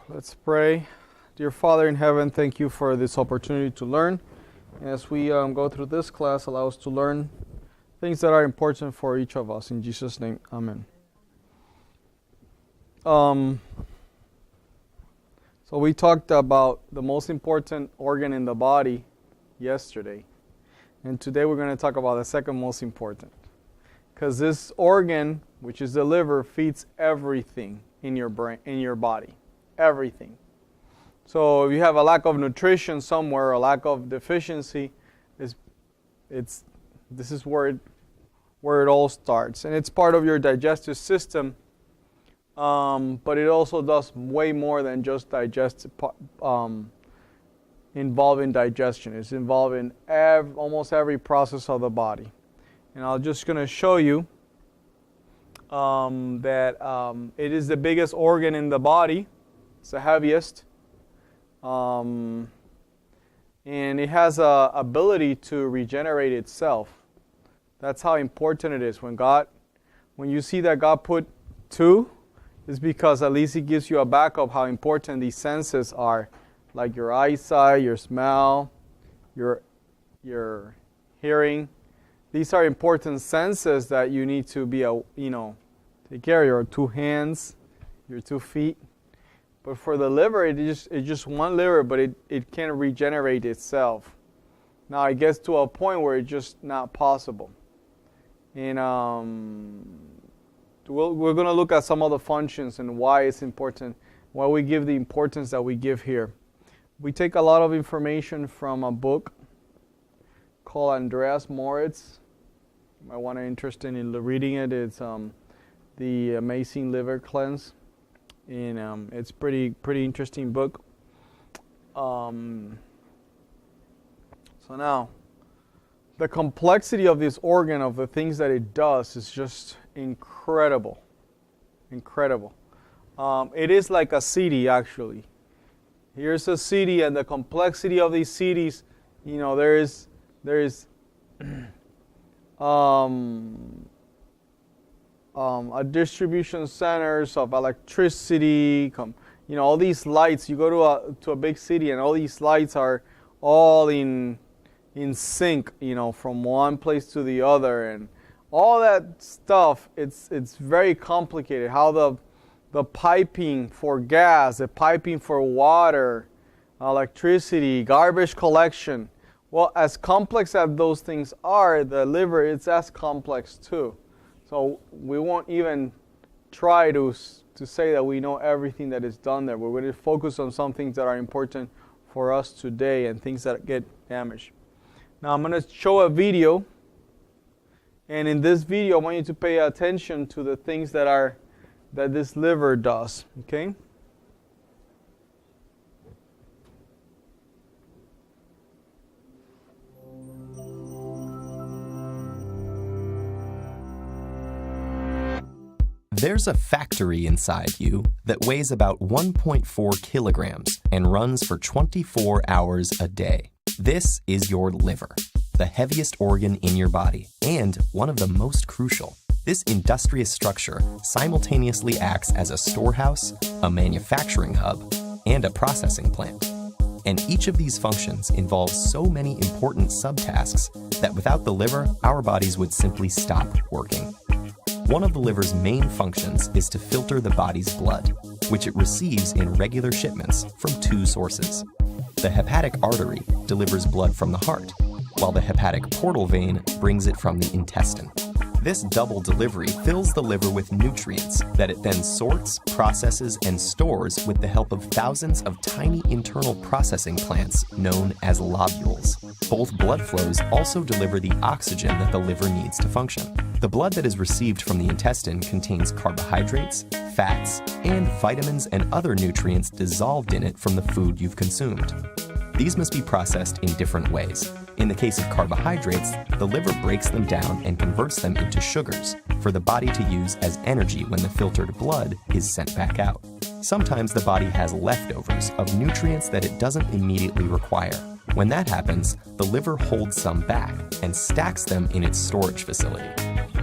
Let's pray. Dear Father in heaven, thank you for this opportunity to learn. As we go through this class, allow us to learn things that are important for each of us. In Jesus' name, amen. So we talked about the most important organ in the body yesterday. And today we're going to talk about the second most important. Because this organ, which is the liver, feeds everything in your brain, in your body. Everything. So if you have a lack of nutrition somewhere, a lack of deficiency, this is where it all starts. And it's part of your digestive system, but it also does way more than just involving digestion. It's involved in almost every process of the body. And I'm just going to show you that it is the biggest organ in the body. It's the heaviest. And it has a ability to regenerate itself. That's how important it is. When you see that God put two, it's because at least He gives you a backup how important these senses are, like your eyesight, your smell, your hearing. These are important senses that you need to be, take care of. Your two hands, your 2 feet. But for the liver, it's just one liver, but it can't regenerate itself. Now it gets to a point where it's just not possible. And we're going to look at some of the functions and why it's important, why we give the importance that we give here. We take a lot of information from a book called Andreas Moritz. You might want to be interested in reading it. It's The Amazing Liver Cleanse. And it's pretty interesting book. So now, the complexity of this organ, of the things that it does, is just incredible. Incredible. It is like a city, actually. Here's a city, and the complexity of these cities, there is a distribution centers of electricity, all these lights. You go to a big city and all these lights are all in sync, from one place to the other, and all that stuff. It's very complicated. How the piping for gas, the piping for water, electricity, garbage collection. Well, as complex as those things are, the liver is as complex too. So we won't even try to say that we know everything that is done there. We're going to focus on some things that are important for us today and things that get damaged. Now I'm going to show a video. And in this video, I want you to pay attention to the things that this liver does. Okay? There's a factory inside you that weighs about 1.4 kilograms and runs for 24 hours a day. This is your liver, the heaviest organ in your body, and one of the most crucial. This industrious structure simultaneously acts as a storehouse, a manufacturing hub, and a processing plant. And each of these functions involves so many important subtasks that without the liver, our bodies would simply stop working. One of the liver's main functions is to filter the body's blood, which it receives in regular shipments from 2 sources. The hepatic artery delivers blood from the heart, while the hepatic portal vein brings it from the intestine. This double delivery fills the liver with nutrients that it then sorts, processes, and stores with the help of thousands of tiny internal processing plants known as lobules. Both blood flows also deliver the oxygen that the liver needs to function. The blood that is received from the intestine contains carbohydrates, fats, and vitamins and other nutrients dissolved in it from the food you've consumed. These must be processed in different ways. In the case of carbohydrates, the liver breaks them down and converts them into sugars for the body to use as energy when the filtered blood is sent back out. Sometimes the body has leftovers of nutrients that it doesn't immediately require. When that happens, the liver holds some back and stacks them in its storage facility.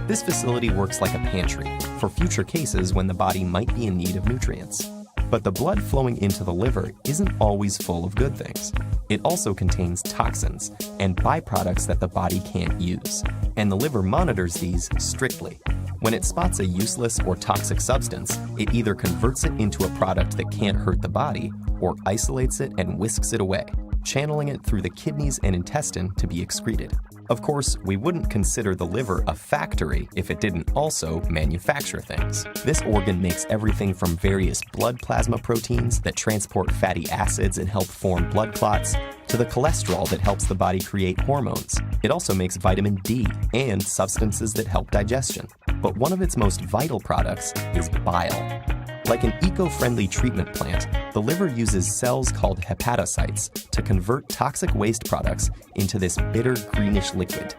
This facility works like a pantry for future cases when the body might be in need of nutrients. But the blood flowing into the liver isn't always full of good things. It also contains toxins and byproducts that the body can't use, and the liver monitors these strictly. When it spots a useless or toxic substance, it either converts it into a product that can't hurt the body or isolates it and whisks it away, channeling it through the kidneys and intestine to be excreted. Of course, we wouldn't consider the liver a factory if it didn't also manufacture things. This organ makes everything from various blood plasma proteins that transport fatty acids and help form blood clots, to the cholesterol that helps the body create hormones. It also makes vitamin D and substances that help digestion. But one of its most vital products is bile. Like an eco-friendly treatment plant, the liver uses cells called hepatocytes to convert toxic waste products into this bitter greenish liquid.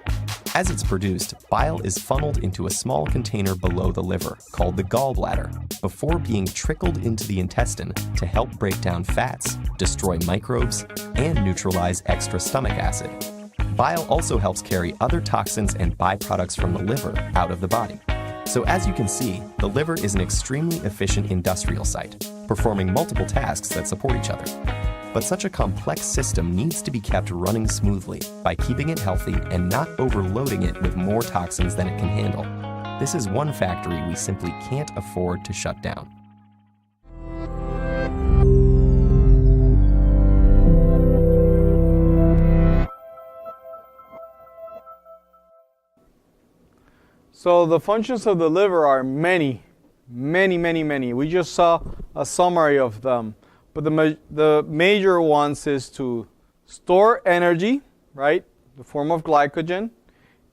As it's produced, bile is funneled into a small container below the liver, called the gallbladder, before being trickled into the intestine to help break down fats, destroy microbes, and neutralize extra stomach acid. Bile also helps carry other toxins and byproducts from the liver out of the body. So as you can see, the liver is an extremely efficient industrial site, performing multiple tasks that support each other. But such a complex system needs to be kept running smoothly by keeping it healthy and not overloading it with more toxins than it can handle. This is one factory we simply can't afford to shut down. So the functions of the liver are many. We just saw a summary of them. But the major ones is to store energy, right? The form of glycogen.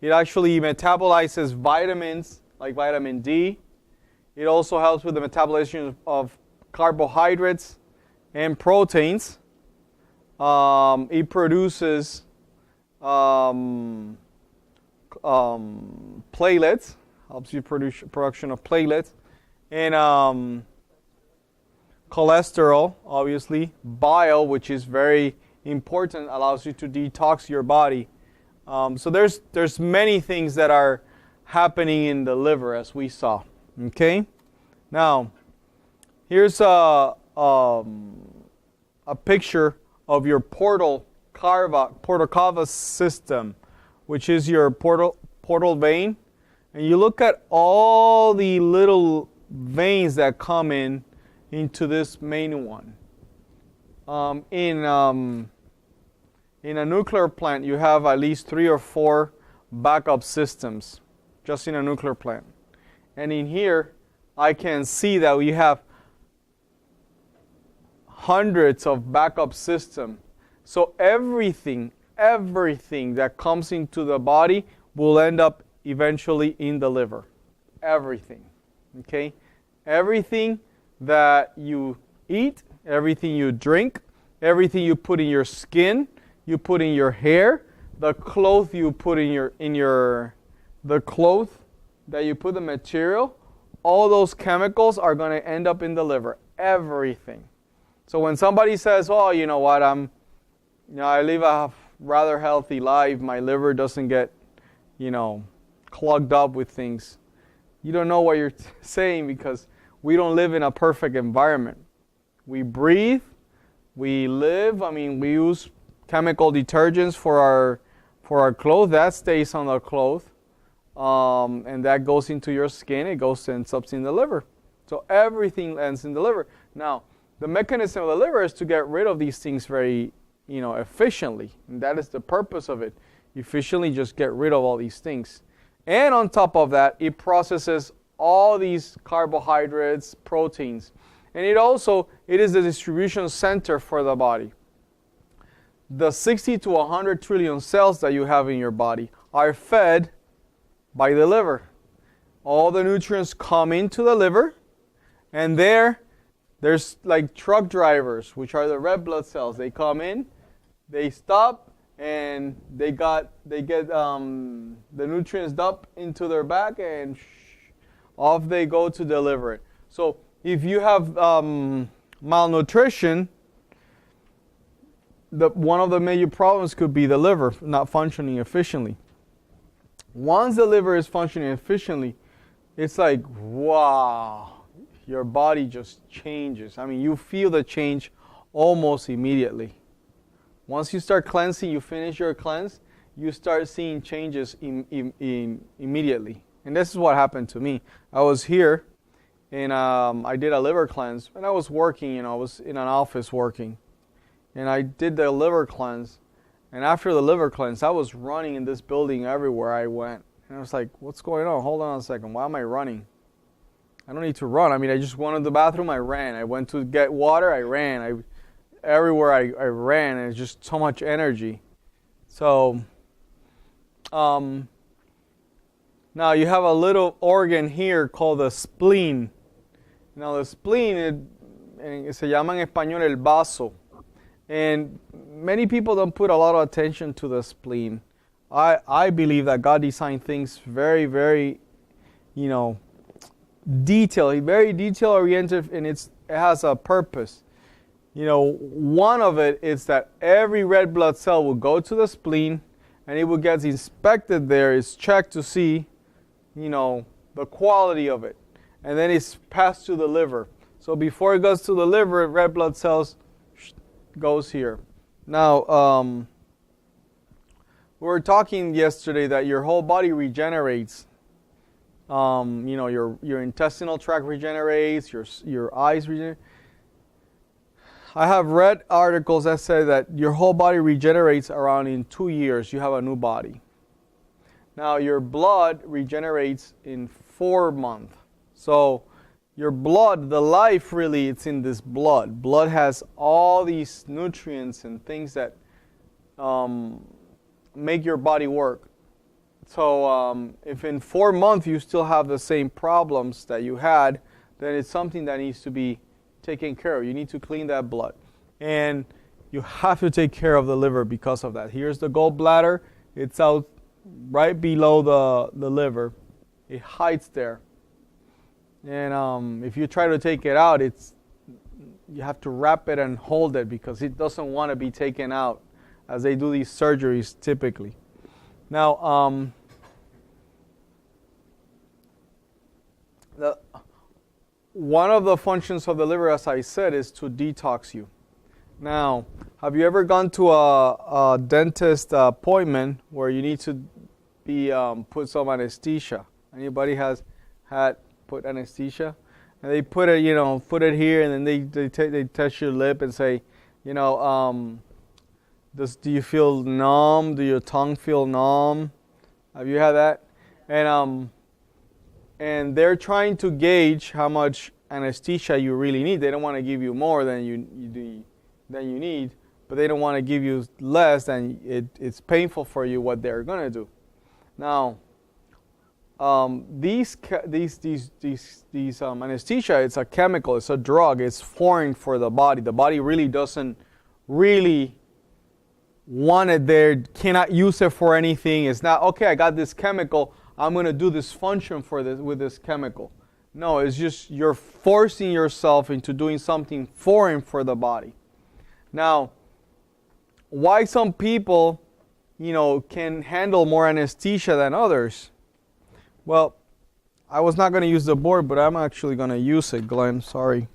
It actually metabolizes vitamins like vitamin D. It also helps with the metabolism of carbohydrates and proteins. It produces platelets, helps you produce production of platelets, and cholesterol, obviously, bile, which is very important, allows you to detox your body. So there's many things that are happening in the liver, as we saw. Okay, now here's a picture of your portal cava system, which is your portal vein, and you look at all the little veins that come into this main one. In a nuclear plant, you have at least 3 or 4 backup systems, just in a nuclear plant. And in here, I can see that we have hundreds of backup systems. So everything that comes into the body will end up eventually in the liver. Everything. Okay? Everything that you eat, everything you drink, everything you put in your skin, you put in your hair, the clothes you put the clothes that you put the material, all those chemicals are going to end up in the liver. Everything. So when somebody says, "Oh, you know what? I live a rather healthy life. My liver doesn't get, clogged up with things." You don't know what you're saying, because we don't live in a perfect environment. We breathe, we live. We use chemical detergents for our clothes. That stays on our clothes, and that goes into your skin. It ends up in the liver. So everything ends in the liver. Now, the mechanism of the liver is to get rid of these things very efficiently. And that is the purpose of it. Efficiently just get rid of all these things. And on top of that, it processes all these carbohydrates, proteins. And it is the distribution center for the body. The 60 to 100 trillion cells that you have in your body are fed by the liver. All the nutrients come into the liver, and there's like truck drivers, which are the red blood cells. They come in, they stop, and they get the nutrients dumped into their back, and off they go to deliver it. So if you have malnutrition, one of the major problems could be the liver not functioning efficiently. Once the liver is functioning efficiently, it's like, wow, your body just changes. I mean, you feel the change almost immediately. Once you start cleansing, you finish your cleanse, you start seeing changes immediately. And this is what happened to me. I was here, and I did a liver cleanse, and I was working, I was in an office working. And I did the liver cleanse, and after the liver cleanse, I was running in this building everywhere I went. And I was like, what's going on? Hold on a second. Why am I running? I don't need to run. I mean, I just went to the bathroom, I ran. I went to get water, I ran. Everywhere I ran, and it's just so much energy. So, now you have a little organ here called the spleen. Now the spleen, se llama en español el vaso. And many people don't put a lot of attention to the spleen. I believe that God designed things very, very, detailed, very detail oriented, and it has a purpose. One of it is that every red blood cell will go to the spleen, and it will get inspected there. It's checked to see, the quality of it. And then it's passed to the liver. So before it goes to the liver, red blood cells goes here. Now, we were talking yesterday that your whole body regenerates. Your intestinal tract regenerates, your eyes regenerate. I have read articles that say that your whole body regenerates around in 2 years. You have a new body. Now your blood regenerates in 4 months. So your blood, the life really, it's in this blood. Blood has all these nutrients and things that make your body work. So if in 4 months you still have the same problems that you had, then it's something that needs to be taken care of. You need to clean that blood. And you have to take care of the liver because of that. Here's the gallbladder. It's out right below the liver. It hides there. And if you try to take it out, you have to wrap it and hold it because it doesn't want to be taken out as they do these surgeries typically. Now, one of the functions of the liver, as I said, is to detox you. Now, have you ever gone to a dentist appointment where you need to be put some anesthesia? Anybody has had put anesthesia? And they put it, put it here, and then they touch your lip and say, do you feel numb? Do your tongue feel numb? Have you had that? And they're trying to gauge how much anesthesia you really need. They don't want to give you more than you need, but they don't want to give you less than it's painful for you what they're going to do. Now, these anesthesia, it's a chemical, it's a drug, it's foreign for the body. The body really doesn't want it there, cannot use it for anything. It's not, okay, I got this chemical, I'm going to do this function with this chemical. No, it's just you're forcing yourself into doing something foreign for the body. Now, why some people, can handle more anesthesia than others? Well, I was not going to use the board, but I'm actually going to use it, Glenn. Sorry.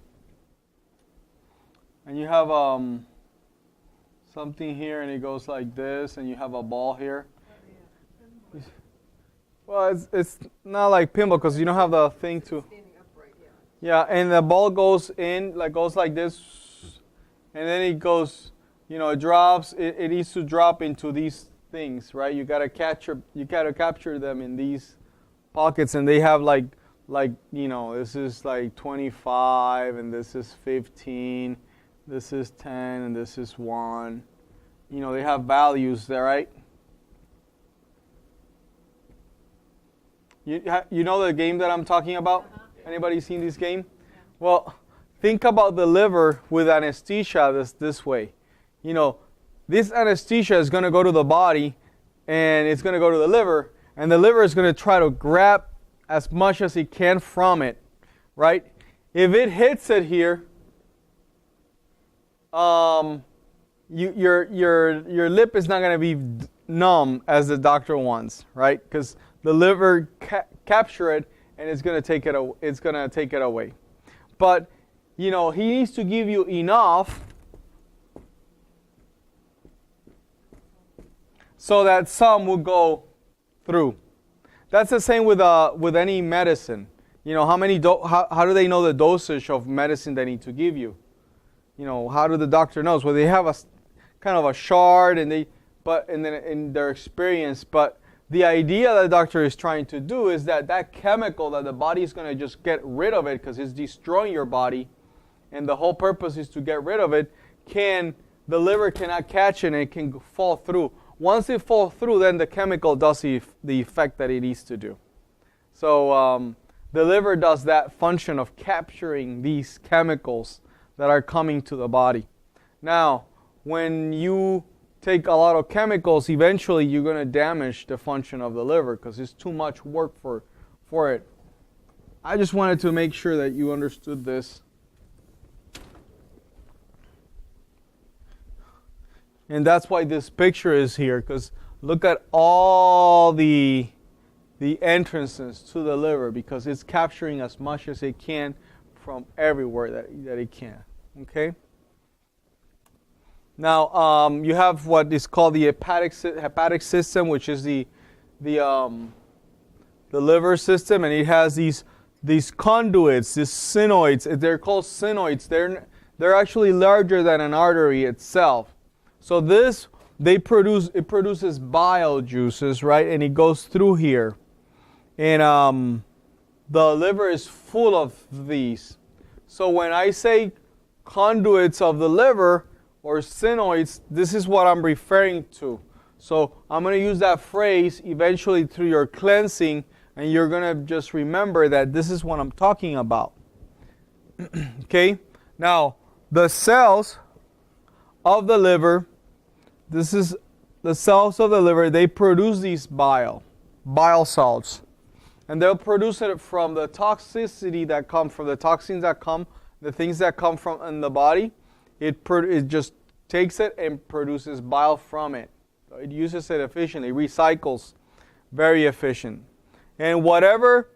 And you have something here, and it goes like this, and you have a ball here. Well, it's not like pinball because you don't have the thing to. Yeah, and the ball goes in, goes like this, and then it goes, it drops. It needs to drop into these things, right? You gotta capture them in these pockets, and they have this is 25, and this is 15, this is 10, and this is 1. They have values there, right? You know the game that I'm talking about? Uh-huh. Anybody seen this game? Well, think about the liver with anesthesia this way. This anesthesia is going to go to the body, and it's going to go to the liver, and the liver is going to try to grab as much as it can from it, right? If it hits it here, your lip is not going to be numb as the doctor wants, right? Because the liver capture it, and it's going to take it away. But, he needs to give you enough so that some will go through. That's the same with any medicine. How do they know the dosage of medicine they need to give you? How do the doctor knows? Well, they have a kind of a chart and then in their experience, but the idea that the doctor is trying to do is that chemical that the body is going to just get rid of it because it's destroying your body, and the whole purpose is to get rid of it, the liver cannot catch it and it can fall through. Once it falls through, then the chemical does the effect that it needs to do. So the liver does that function of capturing these chemicals that are coming to the body. Now, when you take a lot of chemicals, eventually you're going to damage the function of the liver because it's too much work for it. I just wanted to make sure that you understood this. And that's why this picture is here, because look at all the entrances to the liver, because it's capturing as much as it can from everywhere that it can. Okay? Now, you have what is called the hepatic system, which is the liver system, and it has these conduits, these sinoids. They're called sinoids. They're actually larger than an artery itself. So it produces bile juices, right? And it goes through here. And the liver is full of these. So when I say conduits of the liver or sinoids, this is what I'm referring to. So I'm going to use that phrase eventually through your cleansing, and you're going to just remember that this is what I'm talking about. Okay? Now, the cells of the liver, this is the cells of the liver, they produce these bile salts. And they'll produce it from the toxicity that come from the toxins that come, the things that come from in the body. It just takes it and produces bile from it. It uses it efficiently, recycles, very efficient. And whatever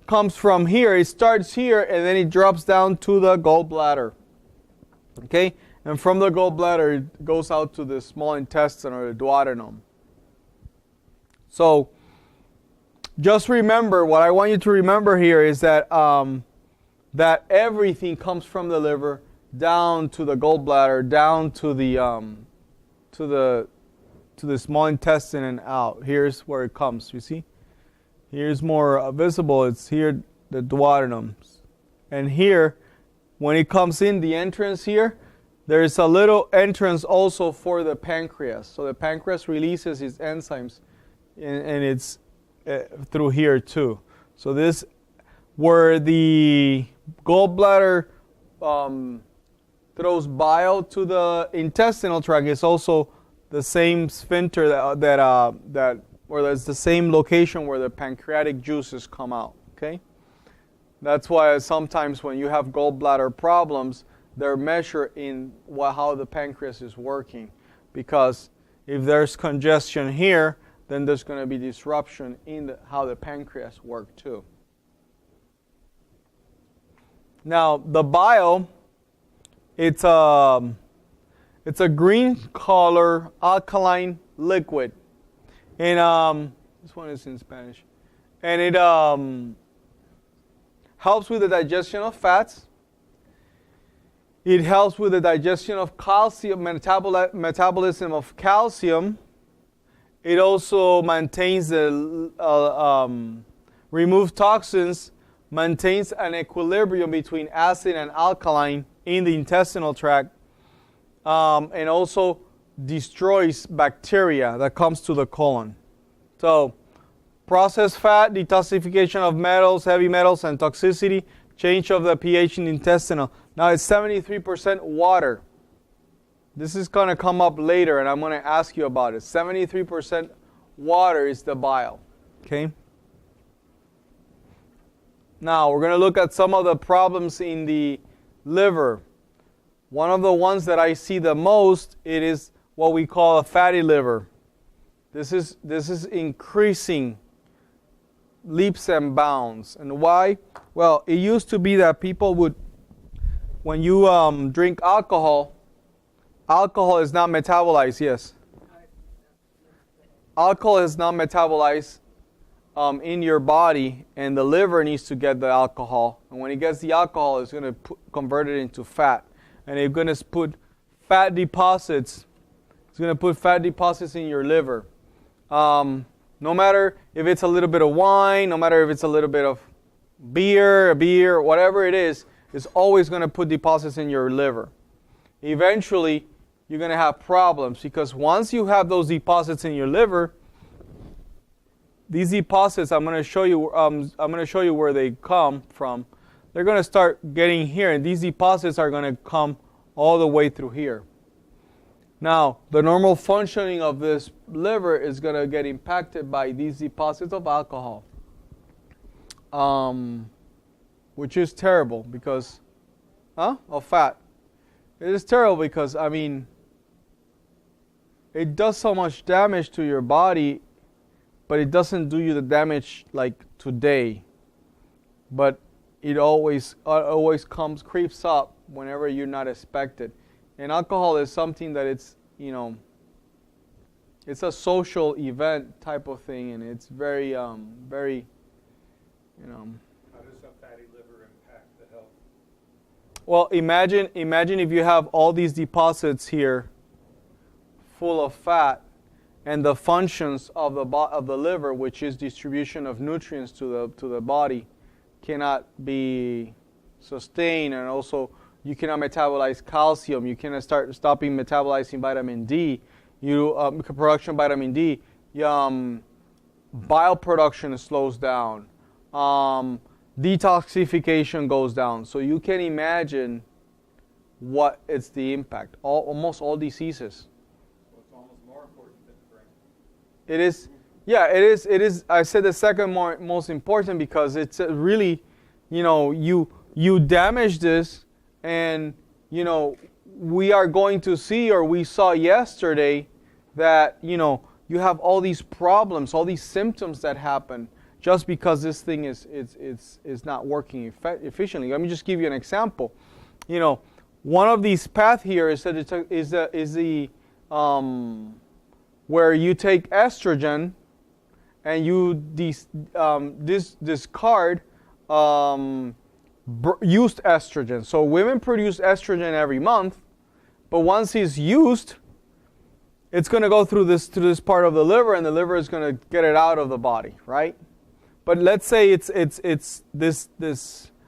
comes from here, it starts here and then it drops down to the gallbladder. Okay? And from the gallbladder, it goes out to the small intestine or the duodenum. So, just remember, what I want you to remember here is that that everything comes from the liver down to the gallbladder, down to the small intestine and out. Here's where it comes. You see, here's more visible. It's here, the duodenum, and here, when it comes in, the entrance here, there is a little entrance also for the pancreas. So the pancreas releases its enzymes, and it's through here too. So this, where the gallbladder throws bile to the intestinal tract, is also the same sphincter or that's the same location where the pancreatic juices come out. Okay, that's why sometimes when you have gallbladder problems, they're measured in how the pancreas is working, because if there's congestion here, then there's going to be disruption in how the pancreas works too. Now, the bile, it's a green color alkaline liquid, and this one is in Spanish, and it helps with the digestion of fats. It helps with the digestion of calcium, metabolism of calcium. It also maintains removes toxins, maintains an equilibrium between acid and alkaline in the intestinal tract, and also destroys bacteria that comes to the colon. So, processed fat, detoxification of metals, heavy metals, and toxicity, change of the pH in the intestinal. Now it's 73% water. This is going to come up later, and I'm going to ask you about it. 73% water is the bile. Okay? Now, we're going to look at some of the problems in the liver. One of the ones that I see the most, it is what we call a fatty liver. This is increasing leaps and bounds. And why? Well, it used to be that people would, when you drink alcohol, alcohol is not metabolized, yes. Alcohol is not metabolized in your body, and the liver needs to get the alcohol. And when it gets the alcohol, it's going to convert it into fat. And it's going to put fat deposits. It's going to put fat deposits in your liver. No matter if it's a little bit of wine, no matter if it's a little bit of beer, whatever it is, it's always going to put deposits in your liver. Eventually, you're going to have problems, because once you have those deposits in your liver, these deposits, I'm going to show you where they come from. They're going to start getting here, and these deposits are going to come all the way through here. Now, the normal functioning of this liver is going to get impacted by these deposits of alcohol, which is terrible because, of fat. It is terrible because, I mean, it does so much damage to your body, but it doesn't do you the damage like today. But it always creeps up whenever you're not expected. And alcohol is something that it's a social event type of thing, and it's very. How does a fatty liver impact the health? Well, imagine if you have all these deposits here, full of fat, and the functions of the liver, which is distribution of nutrients to the body, cannot be sustained, and also you cannot metabolize calcium. You cannot stopping metabolizing vitamin D. Production of vitamin D. Bile production slows down. Detoxification goes down. So you can imagine what is the impact. Almost all diseases. So it's almost more important than the brain. It is. Yeah, it is. It is. I said the second most important because it's really, you damage this. And, we are going to see, or we saw yesterday, that, you have all these problems, all these symptoms that happen just because this thing is not working efficiently. Let me just give you an example. One of these paths here is the where you take estrogen and you discard used estrogen. So women produce estrogen every month, but once it's used, it's going to go through this part of the liver, and the liver is going to get it out of the body, right? But let's say it's this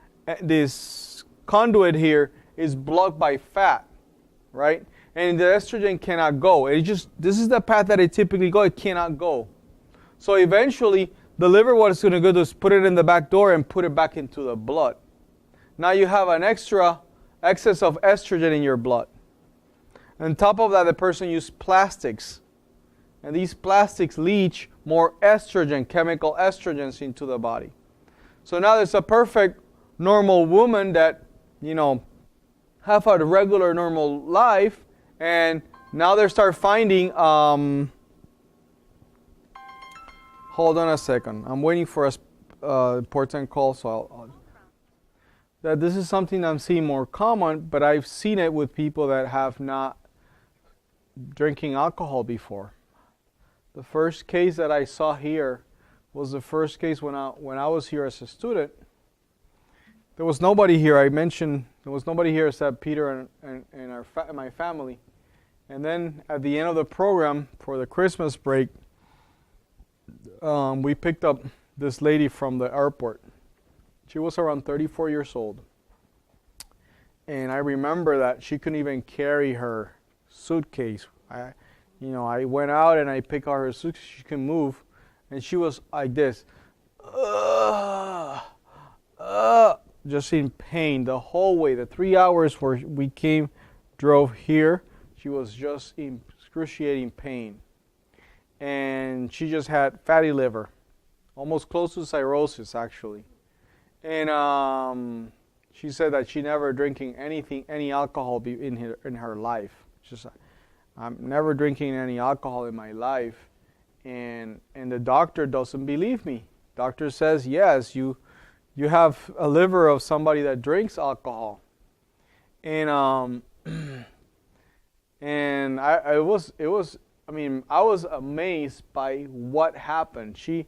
conduit here is blocked by fat, right? And the estrogen cannot go. This is the path that it typically goes. It cannot go. So eventually, the liver, what it's going to do is put it in the back door and put it back into the blood. Now you have an excess of estrogen in your blood. On top of that, the person used plastics. And these plastics leach more estrogen, chemical estrogens into the body. So now there's a perfect normal woman that, have a regular normal life, and now they start finding, hold on a second. I'm waiting for a important call, so I'll that this is something I'm seeing more common, but I've seen it with people that have not drinking alcohol before. The first case that I saw here was the first case when I was here as a student. There was nobody here. I mentioned there was nobody here except Peter and my family. And then at the end of the program for the Christmas break, we picked up this lady from the airport. She was around 34 years old. And I remember that she couldn't even carry her suitcase. I went out and I picked out her suitcase. She can move. And she was like this. Just in pain the whole way. The 3 hours where we drove here, she was just in excruciating pain. And she just had fatty liver. Almost close to cirrhosis, actually. And she said that she never drinking any alcohol in her life. Just, I'm never drinking any alcohol in my life, and the doctor doesn't believe me. Doctor says, yes, you have a liver of somebody that drinks alcohol. And and I was amazed by what happened. She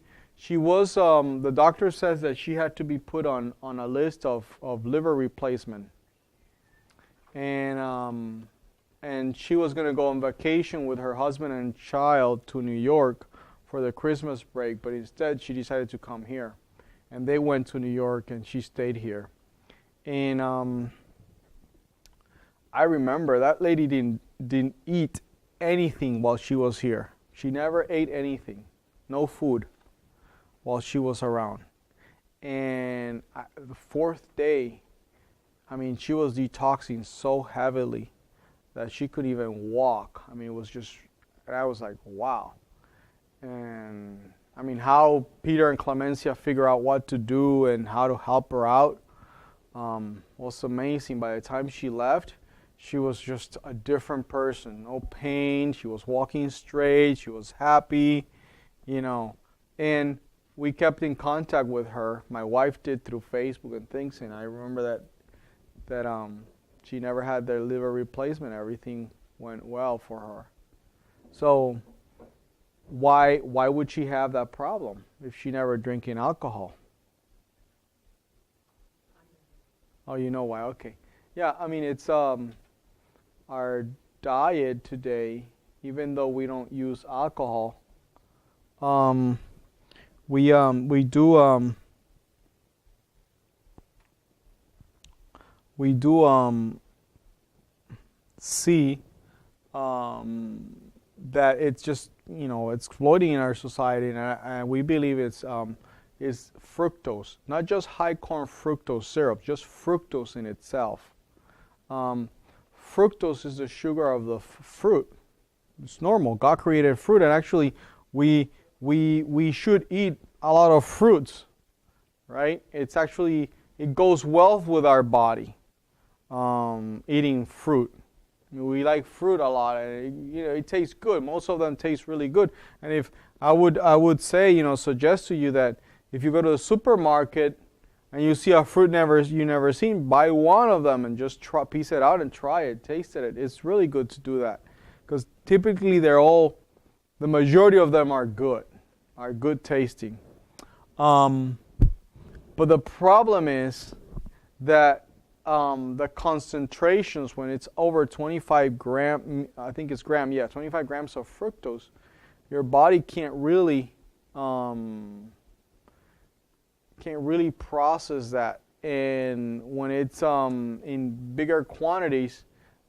was the doctor says that she had to be put on a list of liver replacement. And she was going to go on vacation with her husband and child to New York for the Christmas break, but instead she decided to come here. And they went to New York and she stayed here. And I remember that lady didn't eat anything while she was here. She never ate anything, no food, while she was around. And the fourth day, she was detoxing so heavily that she couldn't even walk. It was just, and I was like, wow. And how Peter and Clemencia figure out what to do and how to help her out was amazing. By the time she left, she was just a different person. No pain. She was walking straight. She was happy, And we kept in contact with her. My wife did through Facebook and things. And I remember that she never had their liver replacement. Everything went well for her. So why would she have that problem if she never drinking alcohol? Oh, you know why? Okay. Yeah, it's our diet today, even though we don't use alcohol, we do see that it's just it's floating in our society, and we believe it's fructose, not just high corn fructose syrup, just fructose in itself. Fructose is the sugar of the fruit. It's normal. God created fruit, and actually we should eat a lot of fruits, right? It's actually, it goes well with our body, eating fruit. We like fruit a lot, and it tastes good. Most of them taste really good. And if I would say, suggest to you that if you go to the supermarket and you see a fruit you never seen, buy one of them and just piece it out and try it, taste it. It's really good to do that, because typically the majority of them are good tasting. But the problem is that the concentrations, when it's over 25 grams, I think it's 25 grams of fructose, your body can't really process that. And when it's in bigger quantities,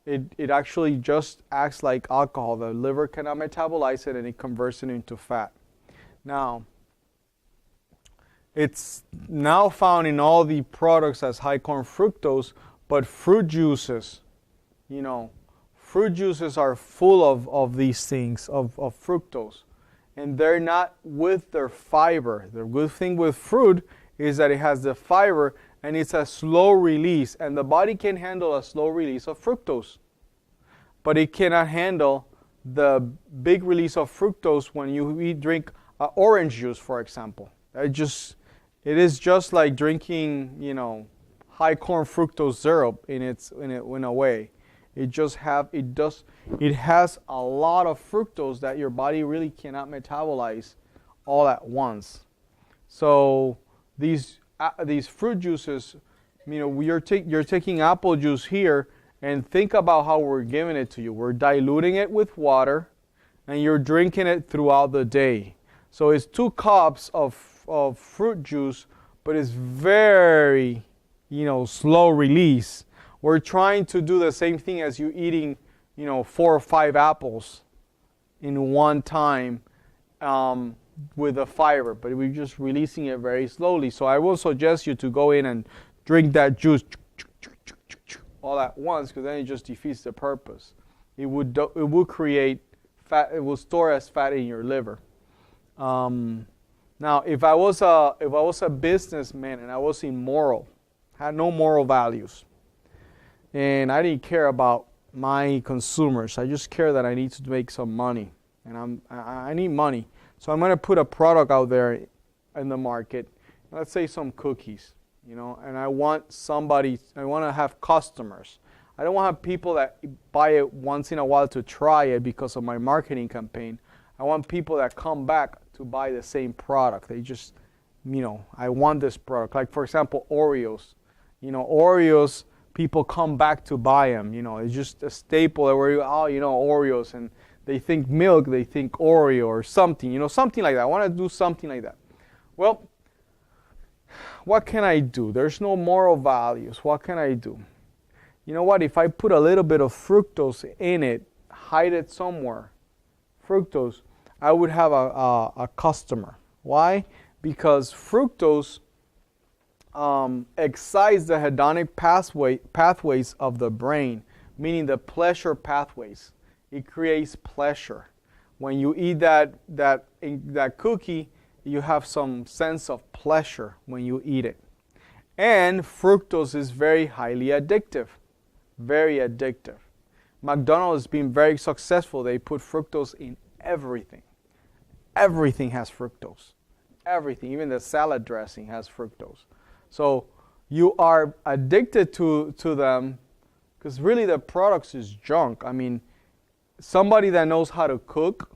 it actually just acts like alcohol. The liver cannot metabolize it, and it converts it into fat. Now, it's now found in all the products as high corn fructose, but fruit juices, fruit juices are full of these things, of fructose. And they're not with their fiber. The good thing with fruit is that it has the fiber, and it's a slow release, and the body can handle a slow release of fructose. But it cannot handle the big release of fructose when you drink orange juice, for example. It is just like drinking, high corn fructose syrup in a way. It has a lot of fructose that your body really cannot metabolize all at once. So these fruit juices, you're taking apple juice here, and think about how we're giving it to you. We're diluting it with water, and you're drinking it throughout the day. So it's 2 cups of fruit juice, but it's very, slow release. We're trying to do the same thing as you eating, 4 or 5 apples in one time with the fiber, but we're just releasing it very slowly. So I will suggest you to go in and drink that juice all at once, because then it just defeats the purpose. It would create fat. It will store as fat in your liver. Now, if I was a businessman and I was immoral, had no moral values, and I didn't care about my consumers, I just care that I need to make some money, and I need money. So I'm going to put a product out there in the market, let's say some cookies, and I want to have customers. I don't want to have people that buy it once in a while to try it because of my marketing campaign. I want people that come back to buy the same product. They just, I want this product. Like, for example, Oreos. Oreos, people come back to buy them. It's just a staple where Oreos, and they think milk, they think Oreo or something, something like that. I want to do something like that. Well, what can I do? There's no moral values. What can I do? You know what? If I put a little bit of fructose in it, hide it somewhere, fructose, I would have a customer. Why? Because fructose excites the hedonic pathways of the brain, meaning the pleasure pathways. It creates pleasure. When you eat that cookie, you have some sense of pleasure when you eat it. And fructose is very highly addictive. Very addictive. McDonald's has been very successful. They put fructose in everything. Everything has fructose. Everything. Even the salad dressing has fructose. So you are addicted to them because really the products is junk. I mean, somebody that knows how to cook,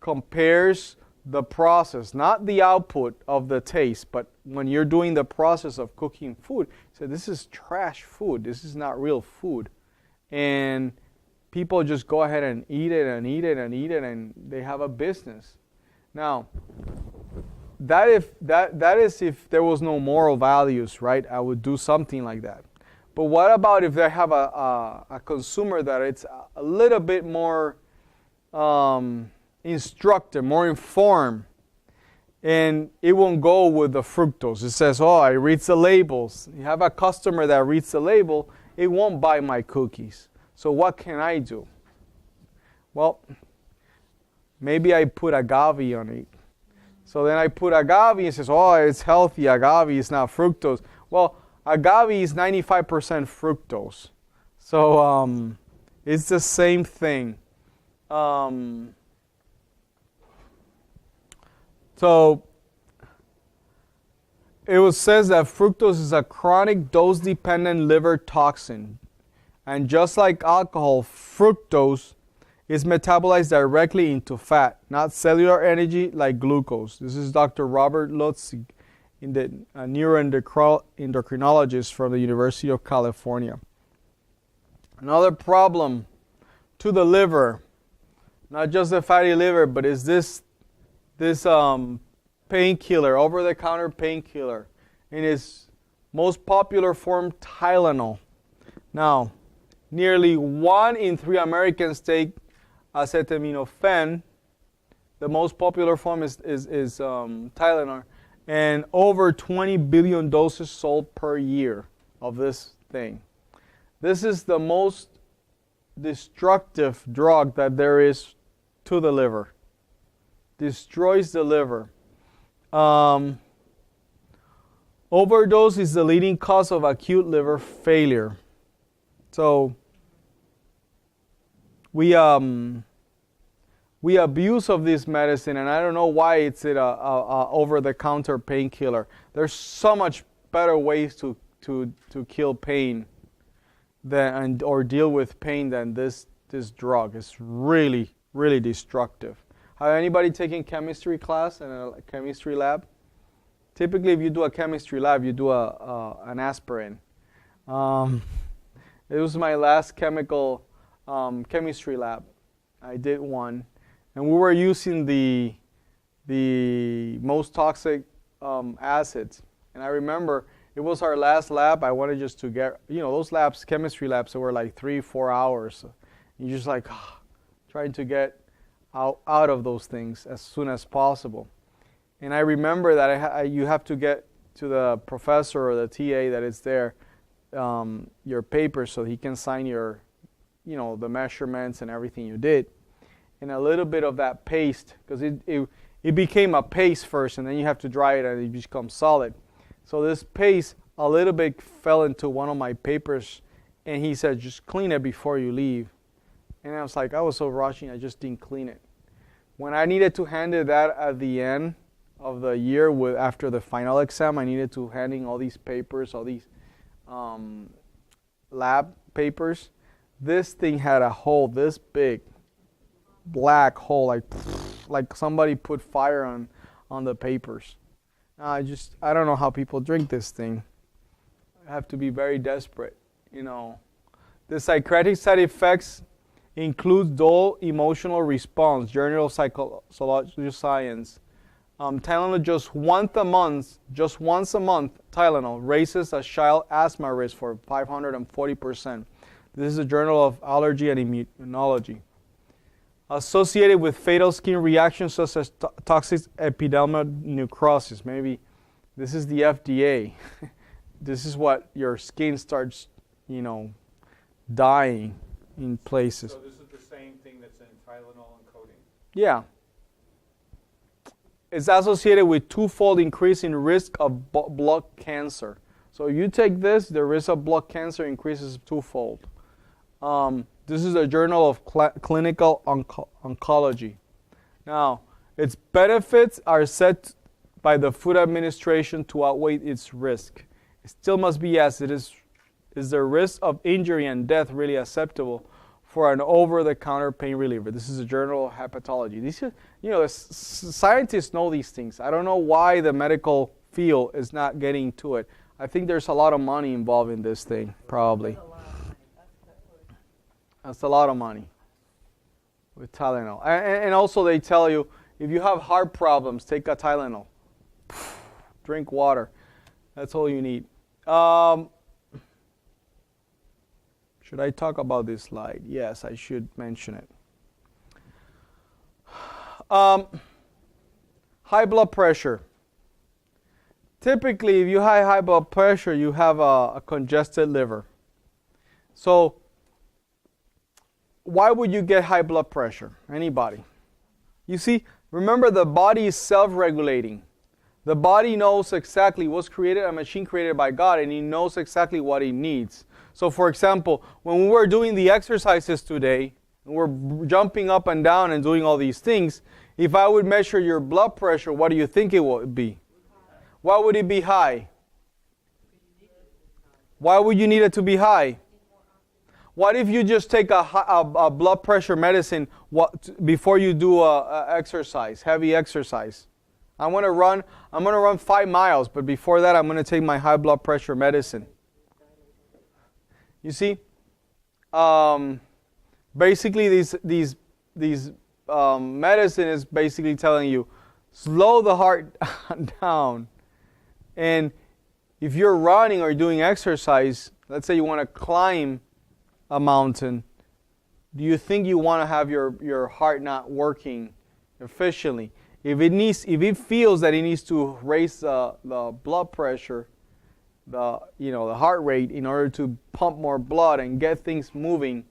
compares the process, not the output of the taste, but when you're doing the process of cooking food, so this is trash food. This is not real food. And people just go ahead and eat it and eat it and eat it, and they have a business. Now, that is if there was no moral values, right? I would do something like that. But what about if they have a consumer that it's a little bit more instructed, more informed, and it won't go with the fructose. It says, it reads the labels. You have a customer that reads the label, it won't buy my cookies. So what can I do? Well, maybe I put agave on it. So then I put agave and it says, it's healthy, agave is not fructose. Well, agave is 95% fructose. So it's the same thing. So it says that fructose is a chronic dose-dependent liver toxin. And just like alcohol, fructose is metabolized directly into fat, not cellular energy like glucose. This is Dr. Robert Lutzig, a neuroendocrinologist from the University of California. Another problem to the liver, not just the fatty liver, but is this painkiller, over-the-counter painkiller, in its most popular form, Tylenol. Now, nearly 1 in 3 Americans take acetaminophen. The most popular form is Tylenol, and over 20 billion doses sold per year of this thing. This is the most destructive drug that there is to the liver. Destroys the liver. Overdose is the leading cause of acute liver failure. So we abuse of this medicine, and I don't know why it's a over-the-counter painkiller. There's so much better ways to kill pain or deal with pain than this drug. It's really, really destructive. Have anybody taken chemistry class in a chemistry lab? Typically, if you do a chemistry lab, you do an aspirin. It was my last chemistry lab. I did one, and we were using the most toxic acids. And I remember it was our last lab. I wanted just to get, those labs, chemistry labs, that were like 3-4 hours. You're just like trying to get out of those things as soon as possible. And I remember that you have to get to the professor or the TA that is there your paper so he can sign your, the measurements and everything you did. And a little bit of that paste, because it became a paste first, and then you have to dry it and it becomes solid. So this paste, a little bit fell into one of my papers, and he said, just clean it before you leave. And I was so rushing, I just didn't clean it. When I needed to hand it that at the end, of the year after the final exam. I needed to hand in all these papers, all these lab papers. This thing had a hole this big, black hole, like somebody put fire on the papers. I don't know how people drink this thing. I have to be very desperate, you know. The psychiatric side effects include dull emotional response, Journal of Psychological Science. Tylenol just once a month, Tylenol raises a child asthma risk for 540%. This is a Journal of Allergy and Immunology. Associated with fatal skin reactions such as toxic epidermal necrosis. Maybe this is the FDA. This is what your skin starts, you know, dying in places. So this is the same thing that's in Tylenol and codeine? Yeah. It's associated with twofold increase in risk of blood cancer. So you take this, the risk of blood cancer increases twofold. This is a Journal of Clinical Oncology. Now, its benefits are said by the Food Administration to outweigh its risk. It still must be asked, is the risk of injury and death really acceptable for an over-the-counter pain reliever? This is a Journal of Hepatology. These are, you know, scientists know these things. I don't know why the medical field is not getting to it. I think there's a lot of money involved in this thing, probably. That's a lot of money with Tylenol. And also they tell you, if you have heart problems, take a Tylenol. Drink water. That's all you need. Should I talk about this slide? Yes, I should mention it. High blood pressure. Typically, if you have high blood pressure, you have a congested liver. So, why would you get high blood pressure? Anybody? You see, remember the body is self-regulating. The body knows exactly what's created, a machine created by God, and He knows exactly what it needs. So for example, when we were doing the exercises today, we're jumping up and down and doing all these things, if I would measure your blood pressure, what do you think it would be? Why would it be high? Why would you need it to be high? What if you just take a blood pressure medicine before you do a exercise, heavy exercise? I'm going to run 5 miles, but before that I'm going to take my high blood pressure medicine. You see, basically these medicine is basically telling you, slow the heart down. And if you're running or doing exercise, let's say you want to climb a mountain, do you think you want to have your heart not working efficiently? If it feels that it needs to raise the blood pressure, the heart rate in order to pump more blood and get things moving,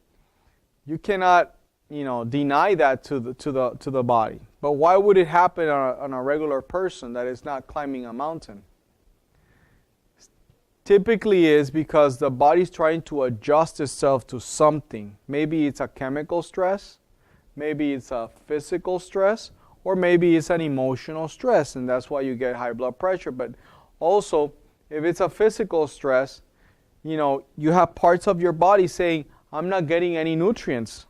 you cannot deny that to the body. But why would it happen on a regular person that is not climbing a mountain? Typically is because the body's trying to adjust itself to something. Maybe it's a chemical stress, maybe it's a physical stress, or maybe it's an emotional stress, and that's why you get high blood pressure. But also, if it's a physical stress, you have parts of your body saying, I'm not getting any nutrients.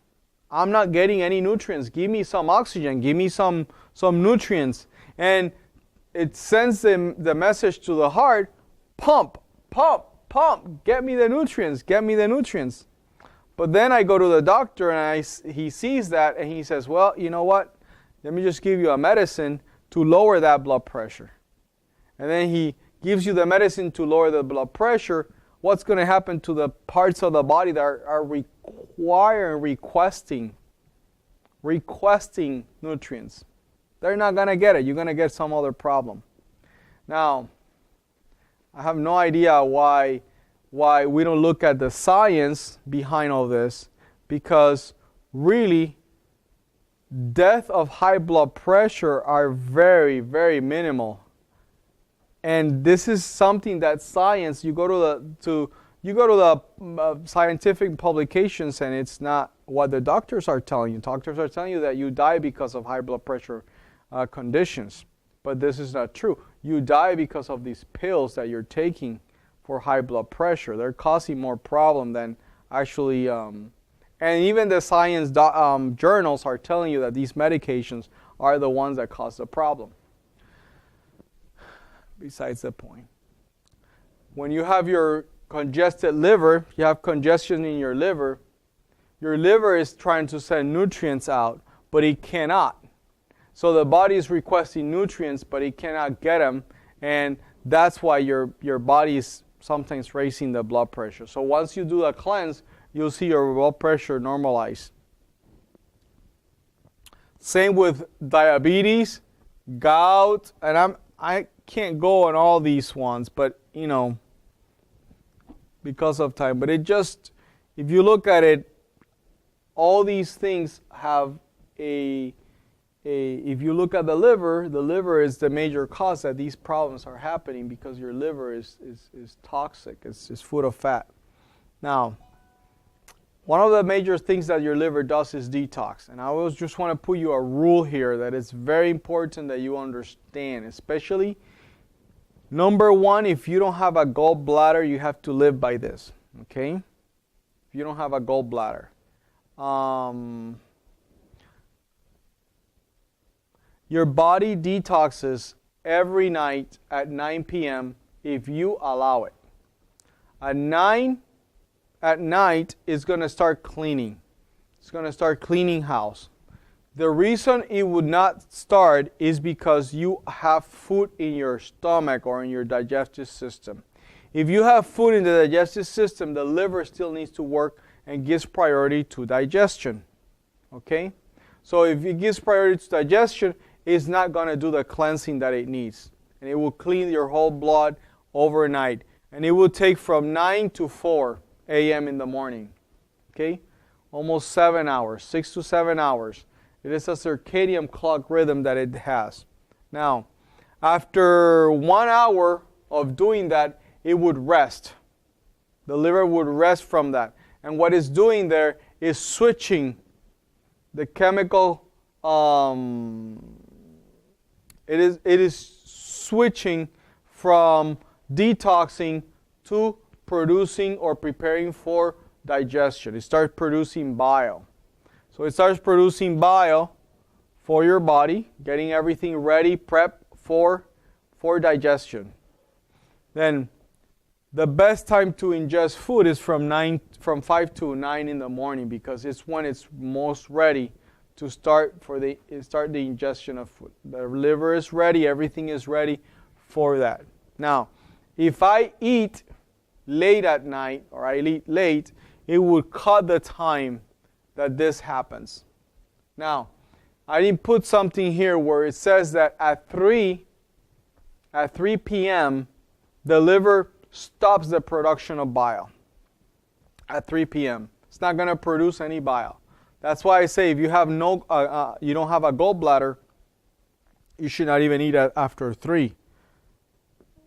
I'm not getting any nutrients. Give me some oxygen. Give me some nutrients. And it sends the message to the heart, pump, pump, pump. Get me the nutrients. Get me the nutrients. But then I go to the doctor and he sees that and he says, well, you know what? Let me just give you a medicine to lower that blood pressure. And then he gives you the medicine to lower the blood pressure. What's going to happen to the parts of the body that are requesting nutrients? They're not going to get it. You're going to get some other problem. Now, I have no idea why we don't look at the science behind all this, because really, death of high blood pressure are very, very minimal. And this is something that science, you go to the scientific publications and it's not what the doctors are telling you. Doctors are telling you that you die because of high blood pressure conditions. But this is not true. You die because of these pills that you're taking for high blood pressure. They're causing more problem than actually, and even the science journals are telling you that these medications are the ones that cause the problem. Besides the point. When you have your congested liver, you have congestion in your liver is trying to send nutrients out, but it cannot. So the body is requesting nutrients, but it cannot get them, and that's why your body is sometimes raising the blood pressure. So once you do a cleanse, you'll see your blood pressure normalize. Same with diabetes, gout, and I can't go on all these ones, but because of time. But it just, if you look at it, all these things have if you look at the liver is the major cause that these problems are happening, because your liver is toxic. It's full of fat. Now, one of the major things that your liver does is detox. And I always just want to put you a rule here that it's very important that you understand, especially number one, if you don't have a gallbladder, you have to live by this, okay? If you don't have a gallbladder. Your body detoxes every night at 9 p.m. if you allow it. At 9 at night, it's going to start cleaning. It's going to start cleaning house. The reason it would not start is because you have food in your stomach or in your digestive system. If you have food in the digestive system, the liver still needs to work and gives priority to digestion. Okay? So if it gives priority to digestion, it's not going to do the cleansing that it needs. And it will clean your whole blood overnight. And it will take from 9 to 4 a.m. in the morning. Okay? Almost 7 hours, 6 to 7 hours. It is a circadian clock rhythm that it has. Now, after 1 hour of doing that, it would rest. The liver would rest from that. And what it's doing there is switching the chemical, it is switching from detoxing to producing or preparing for digestion. It starts producing bile. So it starts producing bile for your body, getting everything ready, prep for digestion. Then the best time to ingest food is from 5 to 9 in the morning, because it's when it's most ready to start the ingestion of food. The liver is ready, everything is ready for that. Now, if I eat late at night, or I eat late, it would cut the time that this happens. Now, I didn't put something here where it says that at 3 p.m., the liver stops the production of bile. At 3 p.m. It's not going to produce any bile. That's why I say if you have you don't have a gallbladder, you should not even eat after 3,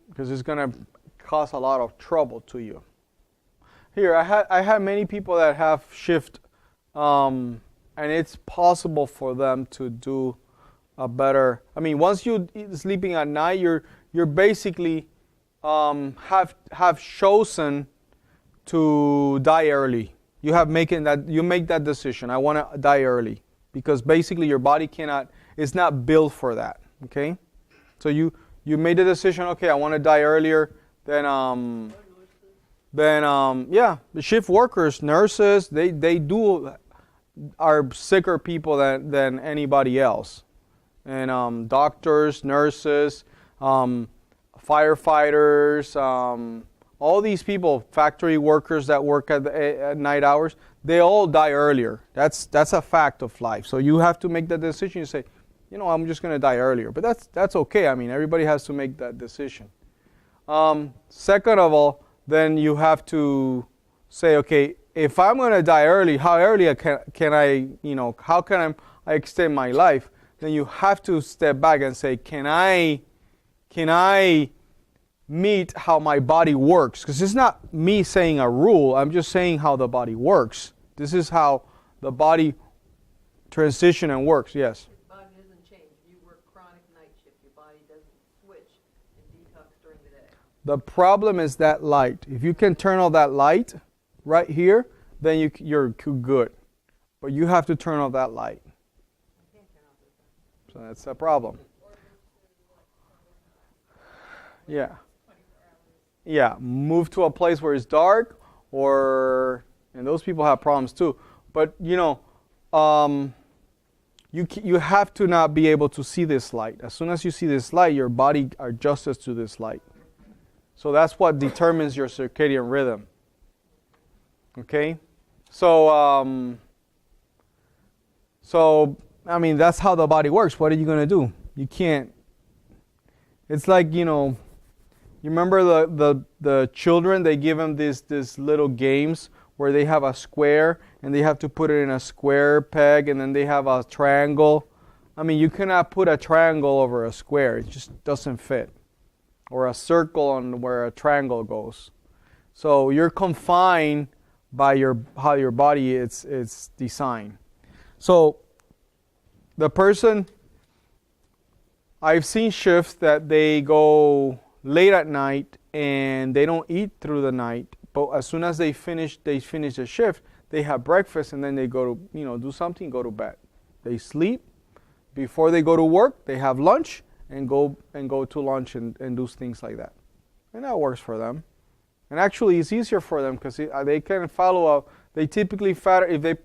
because it's going to cause a lot of trouble to you. Here, I had many people that have shift, and it's possible for them to do a better. I mean, once you sleeping at night, you're basically have chosen to die early. You make that decision. I want to die early, because basically your body it's not built for that. Okay, so you made the decision. Okay, I want to die earlier. Then the shift workers, nurses, they are sicker people than anybody else, and doctors, nurses, firefighters, all these people, factory workers that work at night hours, they all die earlier. That's a fact of life. So you have to make that decision. You say, I'm just going to die earlier. But that's okay. I mean, everybody has to make that decision. Second of all, then you have to say, okay, if I'm going to die early, how early can I extend my life? Then you have to step back and say, can I meet how my body works? Because it's not me saying a rule. I'm just saying how the body works. This is how the body transition and works. Yes? Your body doesn't change. You work chronic night shift. Your body The problem is that light. If you can turn off that light right here, then you're good. But you have to turn off that light. So that's a problem. Yeah. Yeah, move to a place where it's dark, and those people have problems too. But you have to not be able to see this light. As soon as you see this light, your body adjusts to this light. So that's what determines your circadian rhythm. Okay, so I mean, that's how the body works. What are you gonna do? You can't. It's like, you remember the children, they give them this little games where they have a square and they have to put it in a square peg, and then they have a triangle. I mean, you cannot put a triangle over a square. It just doesn't fit. Or a circle on where a triangle goes. So you're confined by how your body is designed. So the person, I've seen shifts that they go late at night and they don't eat through the night, but as soon as they finish the shift, they have breakfast and then they go to, do something, go to bed. They sleep. Before they go to work, they have lunch and go to lunch and do things like that. And that works for them. And actually it's easier for them because they can follow up. They typically, if they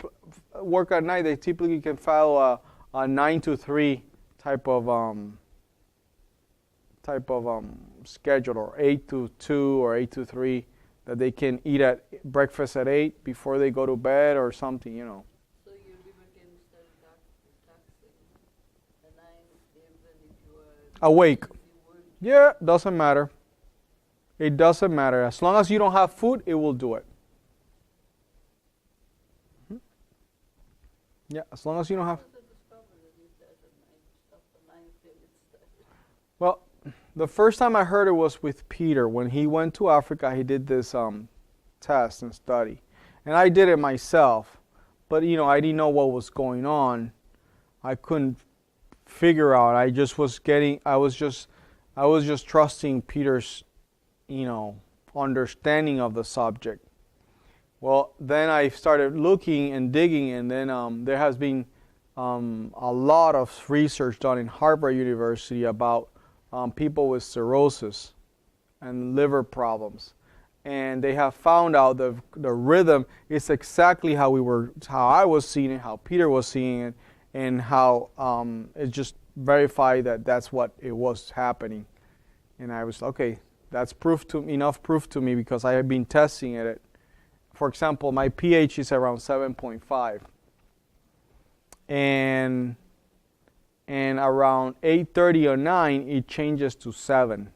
work at night, they typically can follow a 9 to 3 type of schedule, or 8 to 2 or 8 to 3, that they can eat at breakfast at 8 before they go to bed or something, So your liver can start taxing at night even if you are awake. if you work. Yeah, doesn't matter. It doesn't matter. As long as you don't have food, it will do it. Yeah, as long as you don't have. Well, the first time I heard it was with Peter. When he went to Africa, he did this test and study. And I did it myself. But, I didn't know what was going on. I couldn't figure out. I was just trusting Peter's, understanding of the subject. Well, then I started looking and digging, and then there has been a lot of research done in Harvard University about people with cirrhosis and liver problems, and they have found out the rhythm is exactly how I was seeing it, how Peter was seeing it, and how it just verified that that's what it was happening. And I was okay. That's enough proof to me, because I have been testing it. For example, my pH is around 7.5, and around 8:30 or 9, it changes to 7.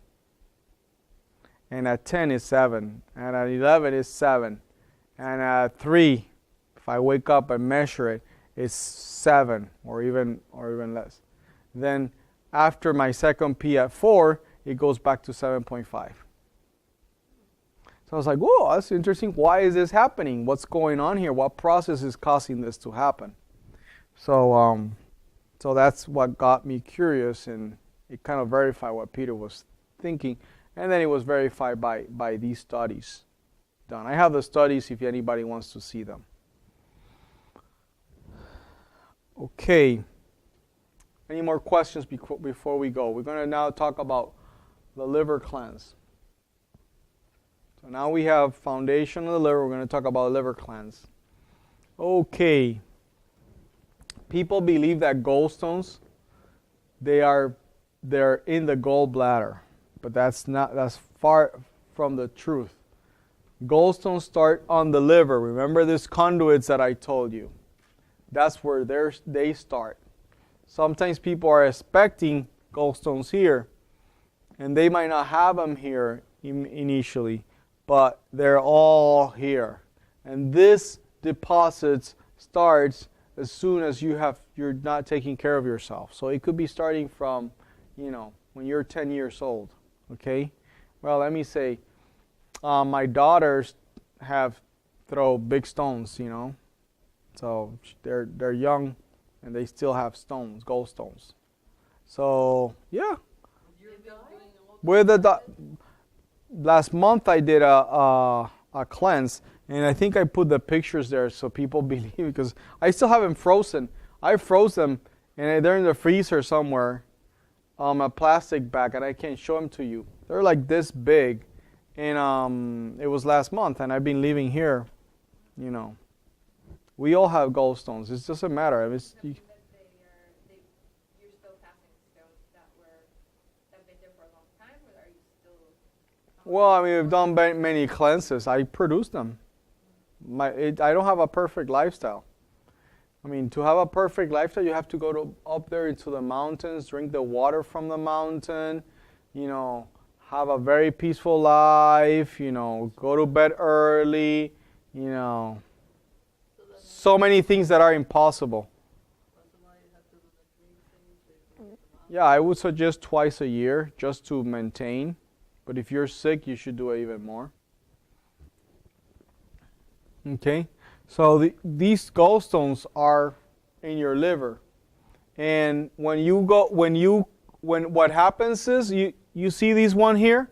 And at 10 is 7, and at 11 is 7, and at 3, if I wake up and measure it, it's 7 or even less. Then after my second P at 4, it goes back to 7.5. So I was like, whoa, that's interesting. Why is this happening? What's going on here? What process is causing this to happen? So that's what got me curious, and it kind of verified what Peter was thinking. And then it was verified by these studies done. I have the studies if anybody wants to see them. Okay. Any more questions before we go? We're going to now talk about the liver cleanse. So now we have foundation of the liver. We're going to talk about liver cleanse. Okay. People believe that gallstones, they're in the gallbladder, but that's far from the truth. Gallstones start on the liver. Remember these conduits that I told you? That's where they start. Sometimes people are expecting gallstones here, and they might not have them here initially, but they're all here. And this deposit starts as soon as you're not taking care of yourself. So it could be starting from, when you're 10 years old, okay? Well, let me say, my daughters have throw big stones, So they're young and they still have stones, gallstones. So, yeah. With the last month I did a cleanse, and I think I put the pictures there so people believe, because I still haven't frozen. I froze them, and they're in the freezer somewhere, a plastic bag, and I can't show them to you. They're like this big, and it was last month, and I've been living here, you know. We all have gallstones. It doesn't matter. You're still passing stones that have been there for a long time, or are you still? Well, I mean, we've done many cleanses. I produce them. I don't have a perfect lifestyle. I mean, to have a perfect lifestyle, you have to go up there into the mountains, drink the water from the mountain, you know, have a very peaceful life, you know, go to bed early, you know. So many things that are impossible. Yeah, I would suggest twice a year just to maintain. But if you're sick, you should do it even more. Okay, so these gallstones are in your liver, and what happens is you see this one here,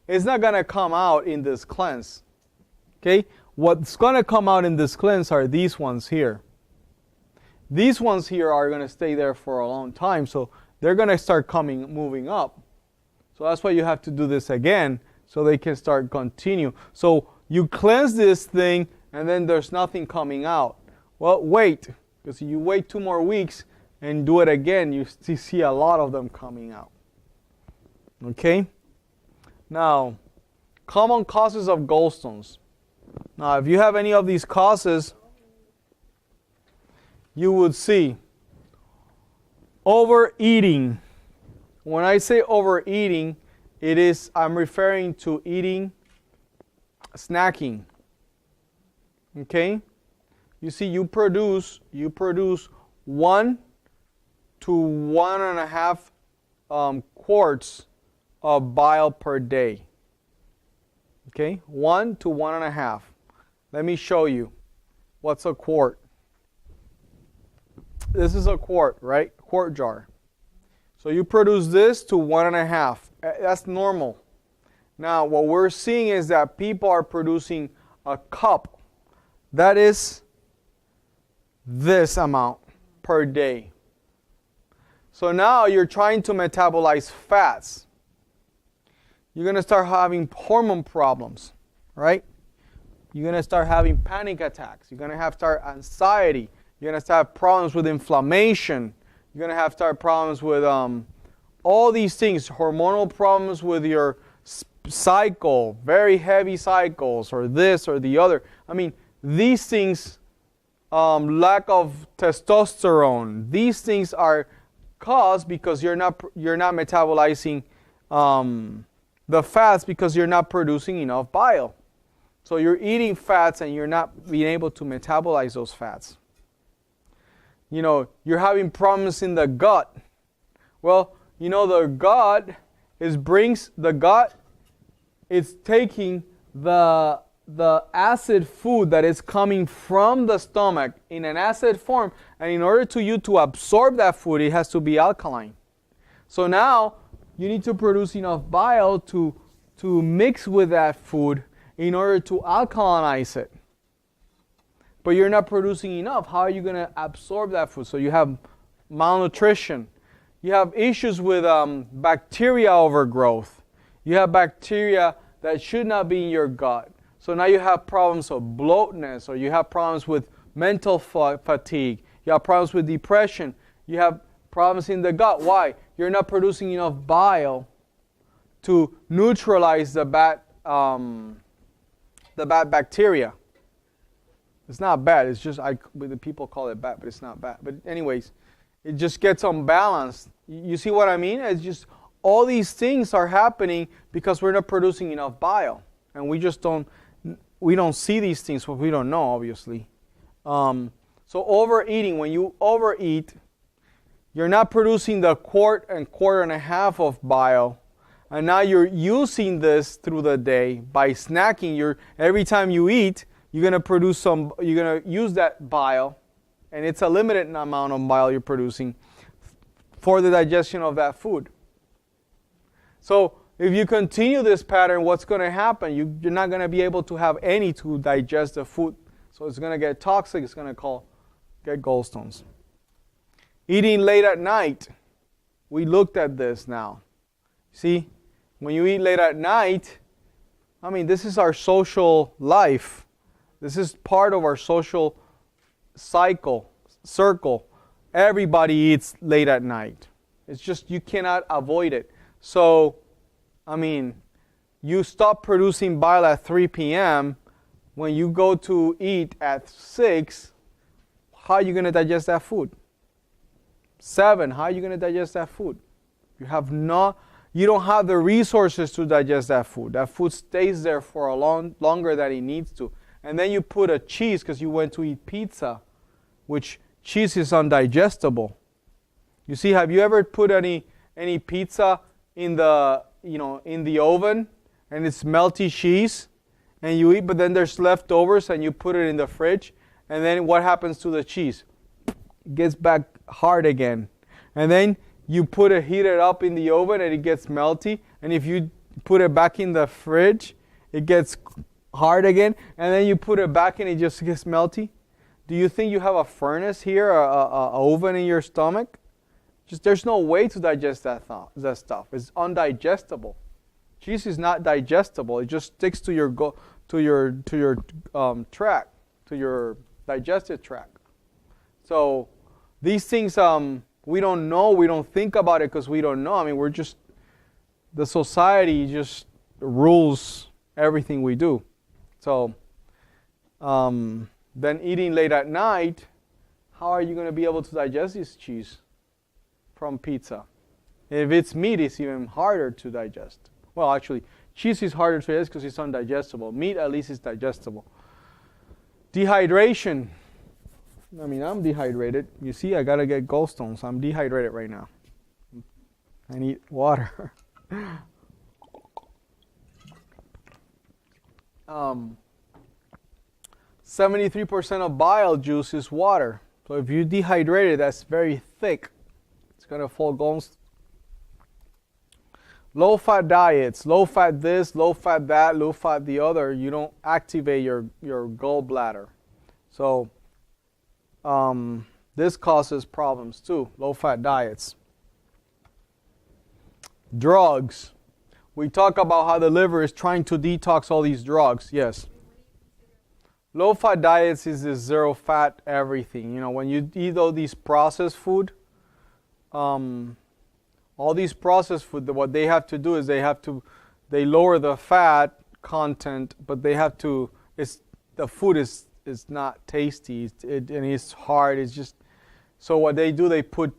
it's not gonna come out in this cleanse. Okay, what's gonna come out in this cleanse are these ones here. These ones here are gonna stay there for a long time, so they're gonna start moving up. So that's why you have to do this again, so they can start continue. So you cleanse this thing, and then there's nothing coming out. Well, wait, because you wait 2 more weeks and do it again, you see a lot of them coming out. Okay? Now, common causes of gallstones. Now, if you have any of these causes, you would see overeating. When I say overeating, I'm referring to eating, snacking. Okay? You see, you produce 1 to 1.5 quarts of bile per day. Okay? 1 to 1.5. Let me show you. What's a quart? This is a quart, right? Quart jar. So you produce this to 1.5. That's normal. Now, what we're seeing is that people are producing a cup. That is this amount per day. So now you're trying to metabolize fats. You're going to start having hormone problems, right? You're going to start having panic attacks. You're going to start anxiety. You're going to start problems with inflammation. You're going to start problems with all these things, hormonal problems with your cycle, very heavy cycles, or this or the other. I mean, these things, lack of testosterone, these things are caused because you're not metabolizing the fats, because you're not producing enough bile. So you're eating fats and you're not being able to metabolize those fats. You know, you're having problems in the gut. Well, you know, the gut it's taking the acid food that is coming from the stomach in an acid form, and in order to you to absorb that food, it has to be alkaline. So now you need to produce enough bile to mix with that food in order to alkalinize it. But you're not producing enough. How are you going to absorb that food? So you have malnutrition. You have issues with bacteria overgrowth. You have bacteria that should not be in your gut. So now you have problems of bloatness, or you have problems with mental fatigue. You have problems with depression. You have problems in the gut. Why? You're not producing enough bile to neutralize the bad bacteria. It's not bad. It's just the people call it bad, but it's not bad. But anyways, it just gets unbalanced. You see what I mean? It's just all these things are happening because we're not producing enough bile, and we don't see these things, but we don't know, obviously. So overeating, when you overeat, you're not producing the quart and 1.5 of bile, and now you're using this through the day by snacking. Every time you eat, you're going to use that bile, and it's a limited amount of bile you're producing for the digestion of that food. So if you continue this pattern, what's going to happen? You're not going to be able to have any to digest the food. So it's going to get toxic. It's going to get gallstones. Eating late at night. We looked at this now. See, when you eat late at night, I mean, this is our social life. This is part of our social circle. Everybody eats late at night. It's just you cannot avoid it. So, I mean, you stop producing bile at 3 p.m. When you go to eat at 6, how are you going to digest that food? 7, how are you going to digest that food? You don't have the resources to digest that food. That food stays there for a longer than it needs to. And then you put a cheese because you went to eat pizza, which cheese is undigestible. You see, have you ever put any pizza in the oven and it's melty cheese and you eat, but then there's leftovers and you put it in the fridge, and then what happens to the cheese? It gets back hard again. And then you heat it up in the oven and it gets melty, and if you put it back in the fridge, it gets hard again, and then you put it back and it just gets melty. Do you think you have a furnace here, a oven in your stomach? There's no way to digest that stuff. It's undigestible. Cheese is not digestible. It just sticks to your tract, to your digestive tract. So these things we don't know. We don't think about it because we don't know. I mean, the society just rules everything we do. So then eating late at night, how are you going to be able to digest this cheese from pizza? If it's meat, it's even harder to digest. Well, actually, cheese is harder to digest because it's undigestible. Meat, at least, is digestible. Dehydration. I mean, I'm dehydrated. You see, I got to get gallstones. I'm dehydrated right now. I need water. 73% of bile juice is water. So if you dehydrate it, that's very thick. It's going to fall gallstones. Low-fat diets, low-fat this, low-fat that, low-fat the other, you don't activate your gallbladder. So this causes problems too, low-fat diets. Drugs. We talk about how the liver is trying to detox all these drugs. Yes. Low-fat diets is this zero-fat everything. You know, when you eat all these processed food, all these processed food, what they have to do is they lower the fat content, but the food is not tasty, and it's hard. It's just, so what they do, they put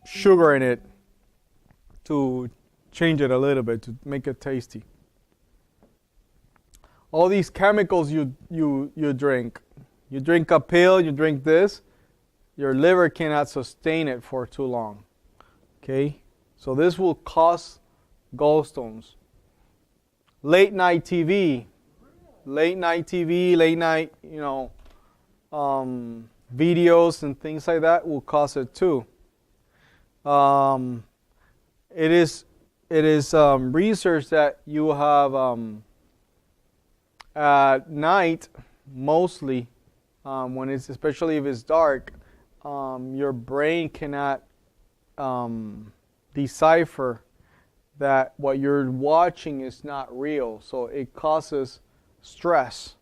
sugar in it to change it a little bit, to make it tasty. All these chemicals you drink. You drink a pill, you drink this, your liver cannot sustain it for too long. Okay? So this will cause gallstones. Late night TV, late night, videos and things like that will cause it too. It is research that you have at night, mostly, especially if it's dark, your brain cannot decipher that what you're watching is not real. So it causes stress,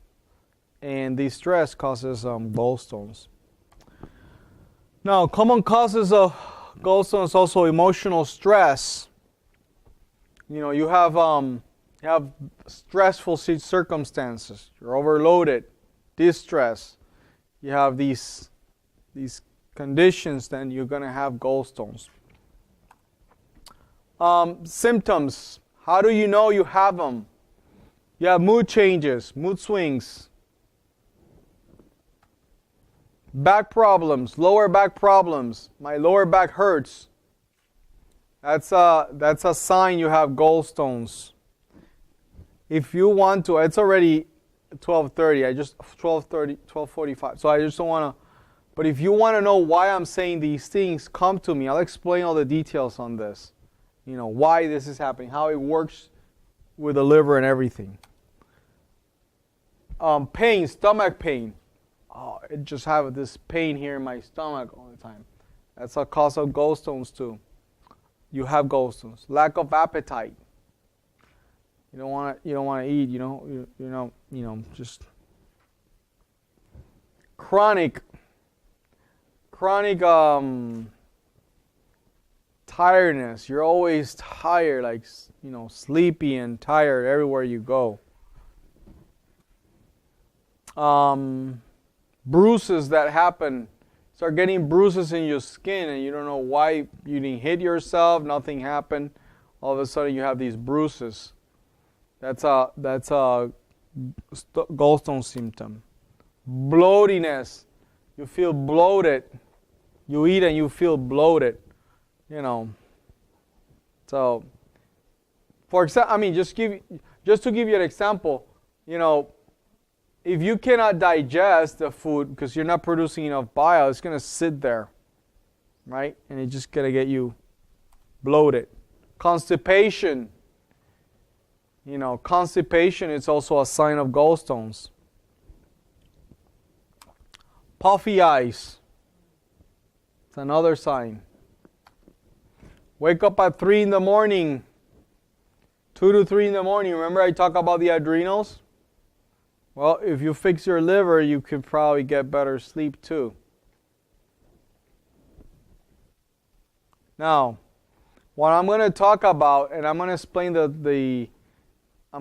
and the stress causes gallstones. Now, common causes of gallstones also emotional stress. You know, you have stressful circumstances. You're overloaded, distress. You have these conditions, then you're going to have gallstones. Symptoms. How do you know you have them? You have mood changes, mood swings. Back problems, lower back problems. My lower back hurts. That's a sign you have gallstones. If you want to, it's already 12:30. 12:45. So I just don't want to. But if you want to know why I'm saying these things, come to me. I'll explain all the details on this. why this is happening, how it works with the liver and everything. Pain, stomach pain. Oh, I just have this pain here in my stomach all the time. That's a cause of gallstones too. You have gallstones. Lack of appetite. You don't want to eat. Just chronic tiredness. You're always tired, like sleepy and tired everywhere you go. Bruises that happen. Start getting bruises in your skin and you don't know why. You didn't hit yourself, nothing happened. All of a sudden you have these bruises. That's a gallstone symptom. Bloatiness. You feel bloated. You eat and you feel bloated. So, for example, just to give you an example, if you cannot digest the food because you're not producing enough bile, it's going to sit there, right? And it's just going to get you bloated. Constipation. Constipation is also a sign of gallstones. Puffy eyes. It's another sign. Wake up at 3 in the morning. 2 to 3 in the morning. Remember I talked about the adrenals? Well, if you fix your liver, you could probably get better sleep too. Now, what I'm going to talk about, and I'm going to explain I'm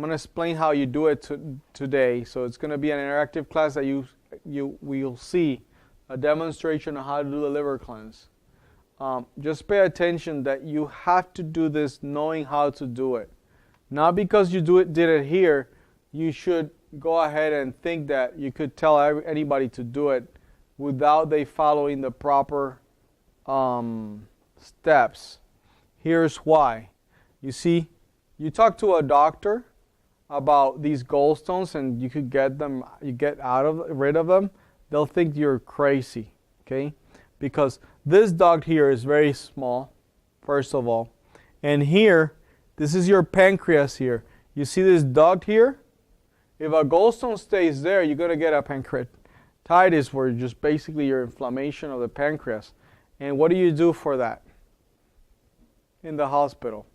going to explain how you do it today. So it's going to be an interactive class that we'll see a demonstration of how to do the liver cleanse. Just pay attention that you have to do this knowing how to do it. Not because you did it here, you should go ahead and think that you could tell anybody to do it without they following the proper steps. Here's why. You see, you talk to a doctor about these gallstones and you could get rid of them, they'll think you're crazy, okay? Because this duct here is very small, first of all. And here, this is your pancreas here. You see this duct here? If a gallstone stays there, you're going to get a pancreatitis, where just basically your inflammation of the pancreas. And what do you do for that in the hospital?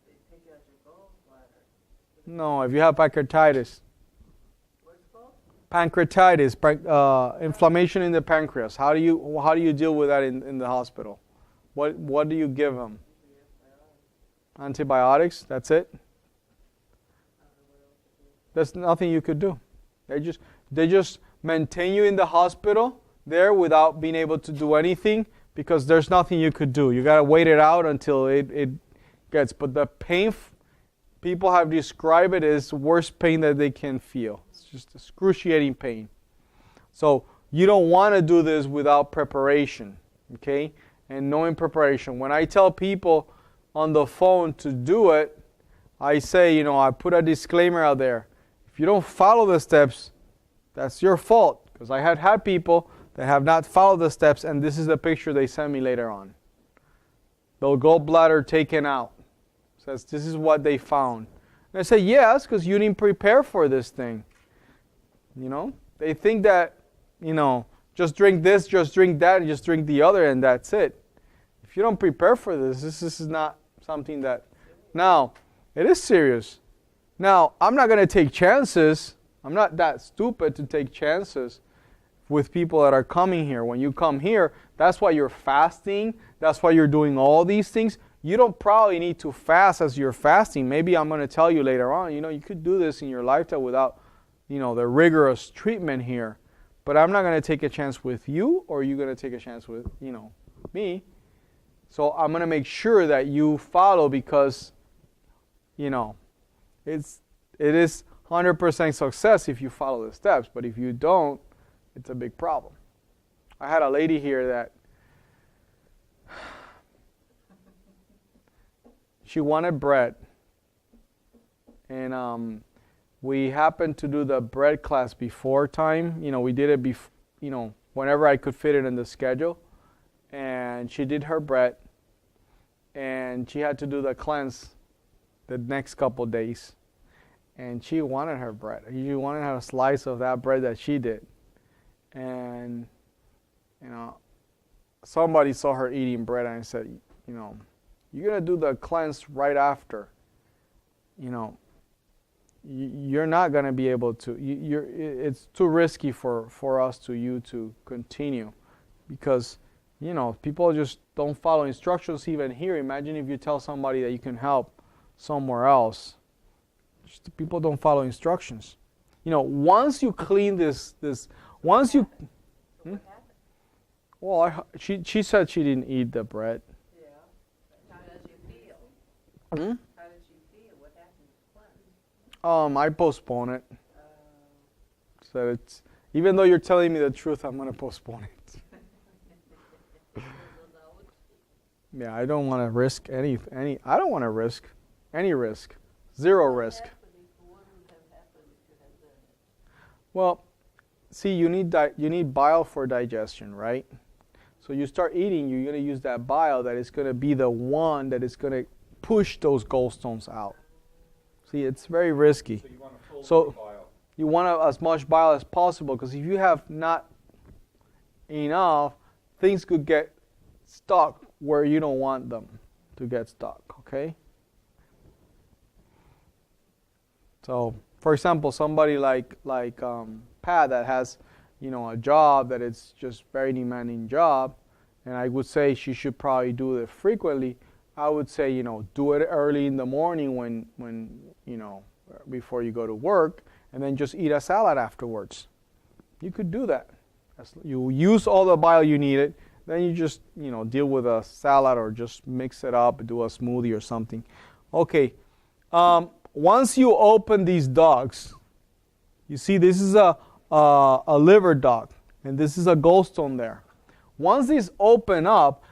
They take out your gallbladder. No, if you have pancreatitis. What's it called? Pancreatitis, inflammation in the pancreas. How do you deal with that in the hospital? What do you give them? Antibiotics. That's it. There's nothing you could do. They just maintain you in the hospital there without being able to do anything because there's nothing you could do. You got to wait it out until it gets. But the pain, people have described it as the worst pain that they can feel. It's just excruciating pain. So you don't want to do this without preparation, okay? And knowing preparation. When I tell people on the phone to do it, I say, I put a disclaimer out there. If you don't follow the steps, that's your fault. Because I have had people that have not followed the steps, and this is the picture they send me later on. The gallbladder taken out. Says this is what they found. And I say, yes, because you didn't prepare for this thing. They think that, just drink this, just drink that, and just drink the other, and that's it. If you don't prepare for this is not something that... Now, it is serious. Now, I'm not going to take chances. I'm not that stupid to take chances with people that are coming here. When you come here, that's why you're fasting. That's why you're doing all these things. You don't probably need to fast as you're fasting. Maybe I'm going to tell you later on, you could do this in your lifetime without, the rigorous treatment here. But I'm not going to take a chance with you, or you're going to take a chance with, me. So I'm going to make sure that you follow because, it is 100% success if you follow the steps, but if you don't, it's a big problem. I had a lady here that she wanted bread, and we happened to do the bread class before time. We did it whenever I could fit it in the schedule, and she did her bread, and she had to do the cleanse the next couple days. And she wanted her bread. She wanted to have a slice of that bread that she did. And, somebody saw her eating bread and said, you're going to do the cleanse right after. You're not going to be able to. It's too risky for us to continue, because people just don't follow instructions even here. Imagine if you tell somebody that you can help somewhere else. Just, people don't follow instructions. Once you clean this once you. Hmm? Well, she said she didn't eat the bread. Yeah. How does you feel? Hmm? How did she feel? What happened to cleanse? I postpone it. So it's, even though you're telling me the truth, I'm gonna postpone it. Yeah, I don't want to risk any. I don't want to risk any risk. Zero risk. Well, see, you need bile for digestion, right? So you start eating, you're going to use that bile that is going to be the one that is going to push those gallstones out. See, it's very risky. So you want a full So bile. you want as much bile as possible, because if you have not enough, things could get stuck where you don't want them to get stuck, okay? So, for example, somebody like Pat that has, a job that it's just very demanding job, and I would say she should probably do it frequently. I would say, do it early in the morning when before you go to work, and then just eat a salad afterwards. You could do that. You use all the bile you needed, then you just, deal with a salad or just mix it up, do a smoothie or something. Okay. Once you open these ducts, you see this is a liver duct, and this is a gallstone there. Once these open up,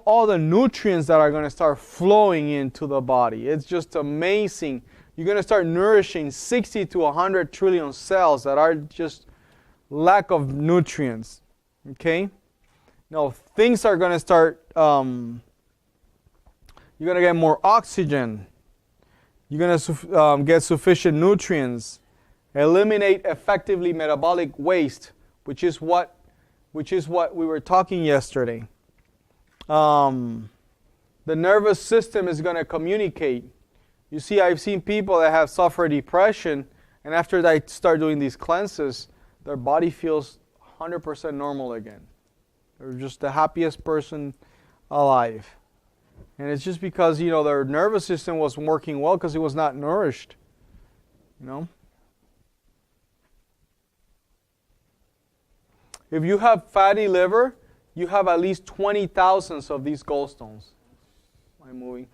all the nutrients that are going to start flowing into the body. It's just amazing. You're going to start nourishing 60 to 100 trillion cells that are just lack of nutrients. Okay? Now, things are going to start, you're going to get more oxygen. You're going to get sufficient nutrients. Eliminate effectively metabolic waste, which is what we were talking yesterday. The nervous system is going to communicate. You see, I've seen people that have suffered depression, and after they start doing these cleanses, their body feels 100% normal again. They're just the happiest person alive. And it's just because, their nervous system wasn't working well because it was not nourished. If you have fatty liver, you have at least 20,000 of these gallstones. Am I moving?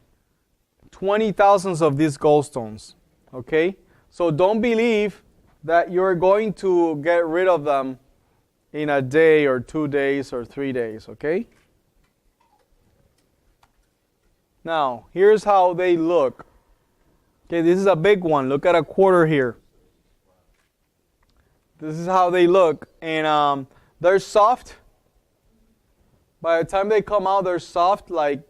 20,000 of these gallstones. Okay? So don't believe that you're going to get rid of them in a day or 2 days or 3 days. Okay? Now, here's how they look. Okay, this is a big one. Look at a quarter here. This is how they look. And they're soft. By the time they come out, they're soft like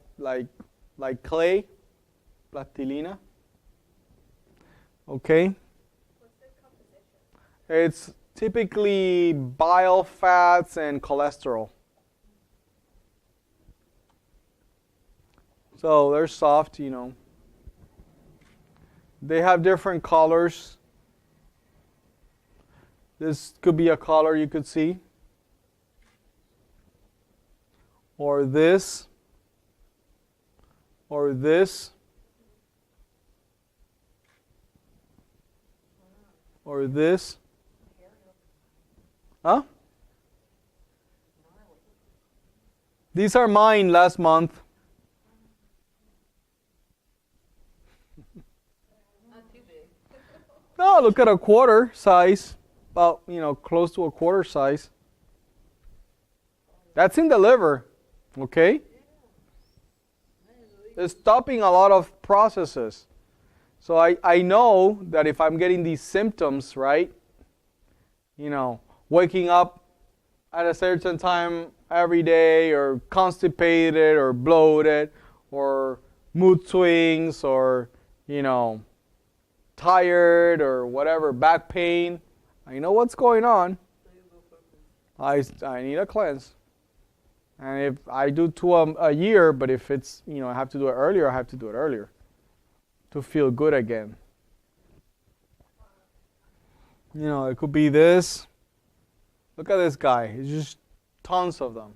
clay, plastilina. Okay? What's the composition? It's typically bile, fats, and cholesterol. So they're soft, They have different colors. This could be a color you could see. Or this. Or this. Or this. Huh? These are mine last month. Not too big. No, look at a quarter size. About, close to a quarter size. That's in the liver. Okay? It's stopping a lot of processes. So I know that if I'm getting these symptoms, right? Waking up at a certain time every day, or constipated or bloated, or mood swings, or, tired, or whatever, back pain. I know what's going on. I need a cleanse. And if I do 2 a year, but if it's, I have to do it earlier, I have to do it earlier to feel good again. It could be this. Look at this guy. It's just tons of them.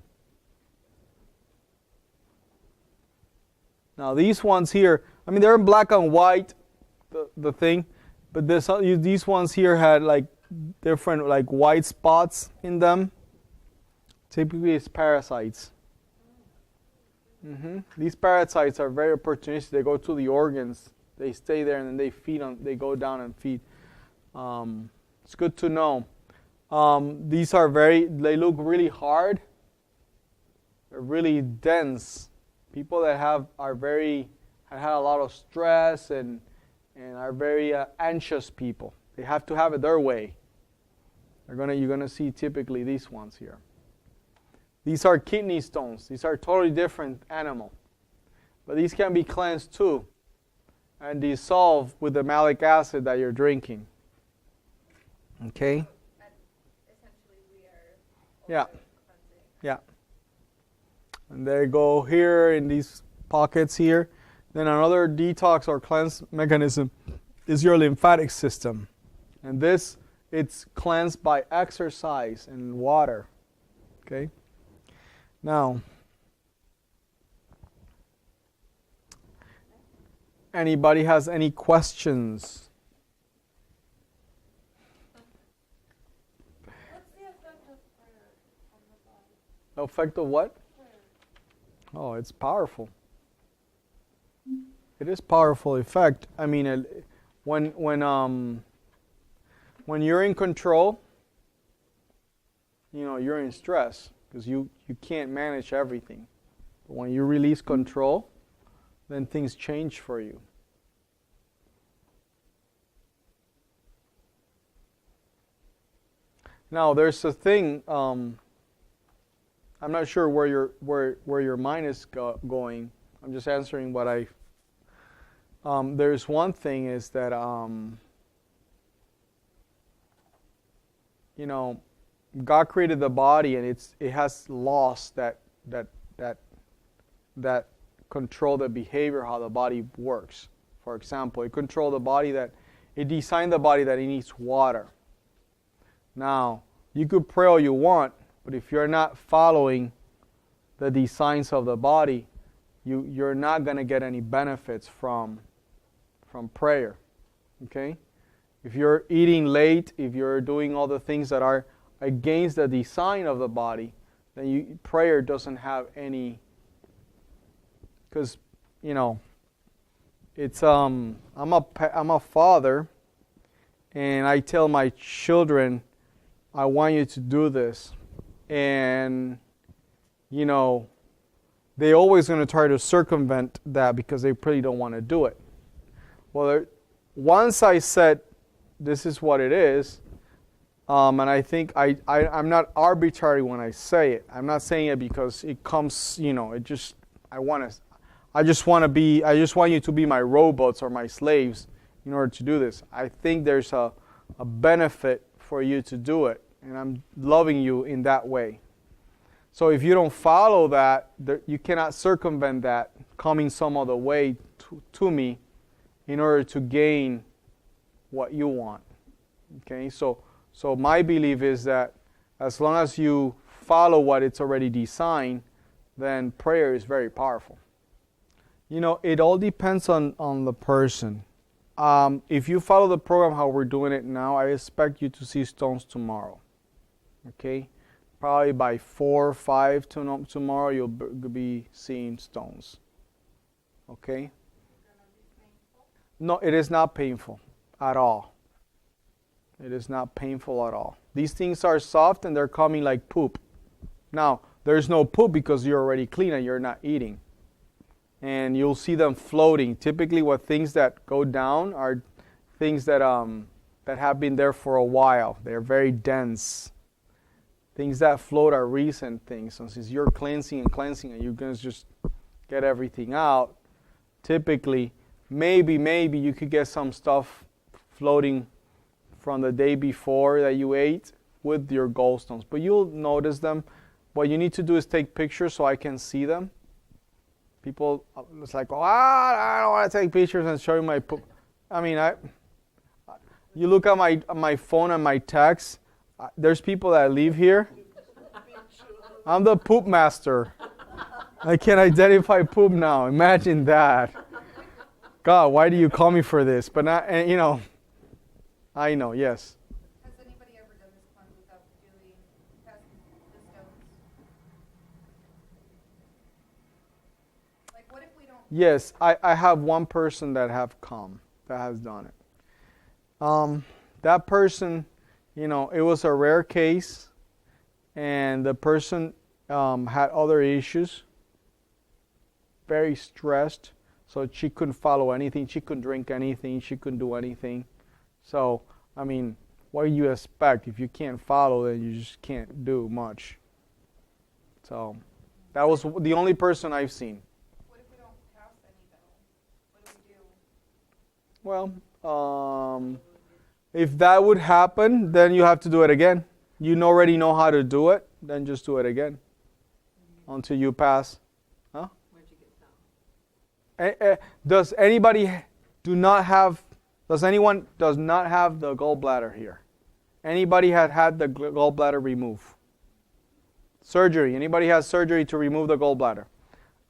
Now these ones here, they're in black and white, the thing, but these ones here had like different like white spots in them. Typically it's parasites. These parasites are very opportunistic. They go to the organs, they stay there, and then they feed on. They go down and feed. It's good to know. These are they look really hard. They're really dense. People that have had a lot of stress and are very anxious people. They have to have it their way. You're gonna see typically these ones here. These are kidney stones. These are totally different animal, but these can be cleansed too, and dissolved with the malic acid that you're drinking. Okay. And essentially, we are. Yeah. Yeah. And they go here in these pockets here. Then another detox or cleanse mechanism is your lymphatic system. And it's cleansed by exercise and water. Okay? Now, anybody has any questions? What's the effect of prayer on the body? The effect of what? Prayer. Oh, it's powerful. It is powerful effect. When you're in control, you're in stress because you can't manage everything. But when you release control, then things change for you. Now, there's a thing. I'm not sure where your mind is going. I'm just answering what I. There's one thing is that God created the body, and it has laws that control the behavior, how the body works. For example, it controls the body it designed the body that it needs water. Now, you could pray all you want, but if you're not following the designs of the body, you're not going to get any benefits from prayer. Okay? If you're eating late, if you're doing all the things that are against the design of the body, then prayer doesn't have any. Because it's I'm a father, and I tell my children, I want you to do this, and they always going to try to circumvent that because they really don't want to do it. Well, once I said, this is what it is, and I think I'm not arbitrary when I say it. I'm not saying it because it comes, I just want you to be my robots or my slaves in order to do this. I think there's a benefit for you to do it, and I'm loving you in that way. So if you don't follow that, you cannot circumvent that coming some other way to me in order to gain what you want. Okay, so my belief is that as long as you follow what it's already designed, then prayer is very powerful. It all depends on the person. If you follow the program how we're doing it now, I expect you to see stones tomorrow. Okay? Probably by 4 or 5 tomorrow, you'll be seeing stones. Okay? No, it is not painful at all. It is not painful at all. These things are soft and they're coming like poop. Now, there's no poop because you're already clean and you're not eating. And you'll see them floating. Typically, what things that go down are things that have been there for a while. They're very dense. Things that float are recent things. So since you're cleansing and you're going to just get everything out. Typically, maybe you could get some stuff floating from the day before that you ate with your gallstones, but you'll notice them. What you need to do is take pictures so I can see them. People, it's like, oh, I don't want to take pictures and show you my poop. I mean, you look at my phone and my text. There's people that live here. I'm the poop master. I can identify poop now. Imagine that. God, why do you call me for this? But not, and, I know, yes. Has anybody ever done this one without doing test the stones? Like, what if we don't? Yes, I have one person that has done it. That person, it was a rare case, and the person had other issues, very stressed, so she couldn't follow anything, she couldn't drink anything, she couldn't do anything. So, I mean, what do you expect? If you can't follow, then you just can't do much. So, that was the only person I've seen. What if we don't pass any though? What do we do? Well, if that would happen, then you have to do it again. You already know how to do it, then just do it again until you pass. Huh? Where'd you get that? Does anyone does not have the gallbladder here? Anybody had the gallbladder removed? Surgery. Anybody has surgery to remove the gallbladder?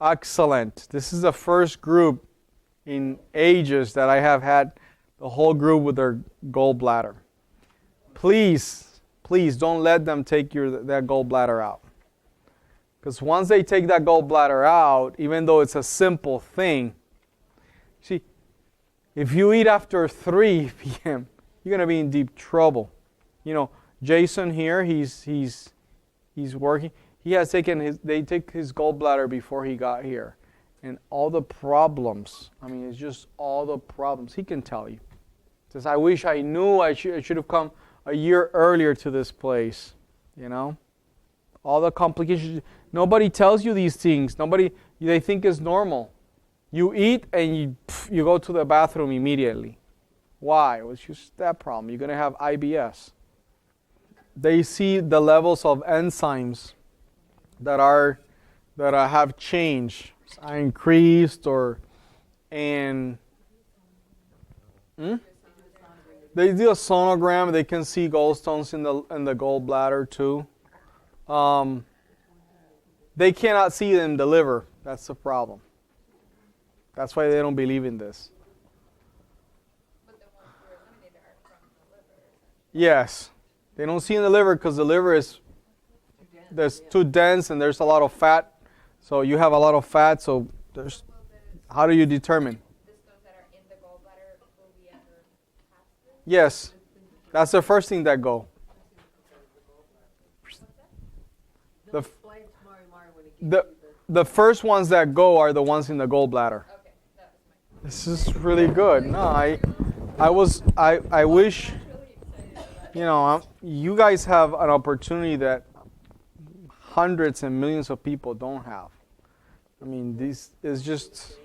Excellent. This is the first group in ages that I have had the whole group with their gallbladder. Please don't let them take that gallbladder out. Because once they take that gallbladder out, even though it's a simple thing, see, if you eat after 3 p.m., you're going to be in deep trouble. Jason here, he's working. They take his gallbladder before he got here. And all the problems, it's just all the problems. He can tell you. He says, I wish I knew I should have come a year earlier to this place. All the complications. Nobody tells you these things. They think it's normal. You eat and you go to the bathroom immediately. Why? Well, it's just that problem. You're going to have IBS. They see the levels of enzymes that have changed, increased, they do a sonogram. They can see gallstones in the gallbladder too. They cannot see it in the liver. That's the problem. That's why they don't believe in this. But the ones we're eliminated are from the liver. Yes. They don't see in the liver because the liver is too dense and there's a lot of fat. So you have a lot of fat, so how do you determine? The stones that are in the gallbladder, will we ever pass this? Yes. That's the first thing that go. The first ones that go are the ones in the gallbladder. Okay, that was my. This is really good. No, I wish, you guys have an opportunity that hundreds and millions of people don't have. This is just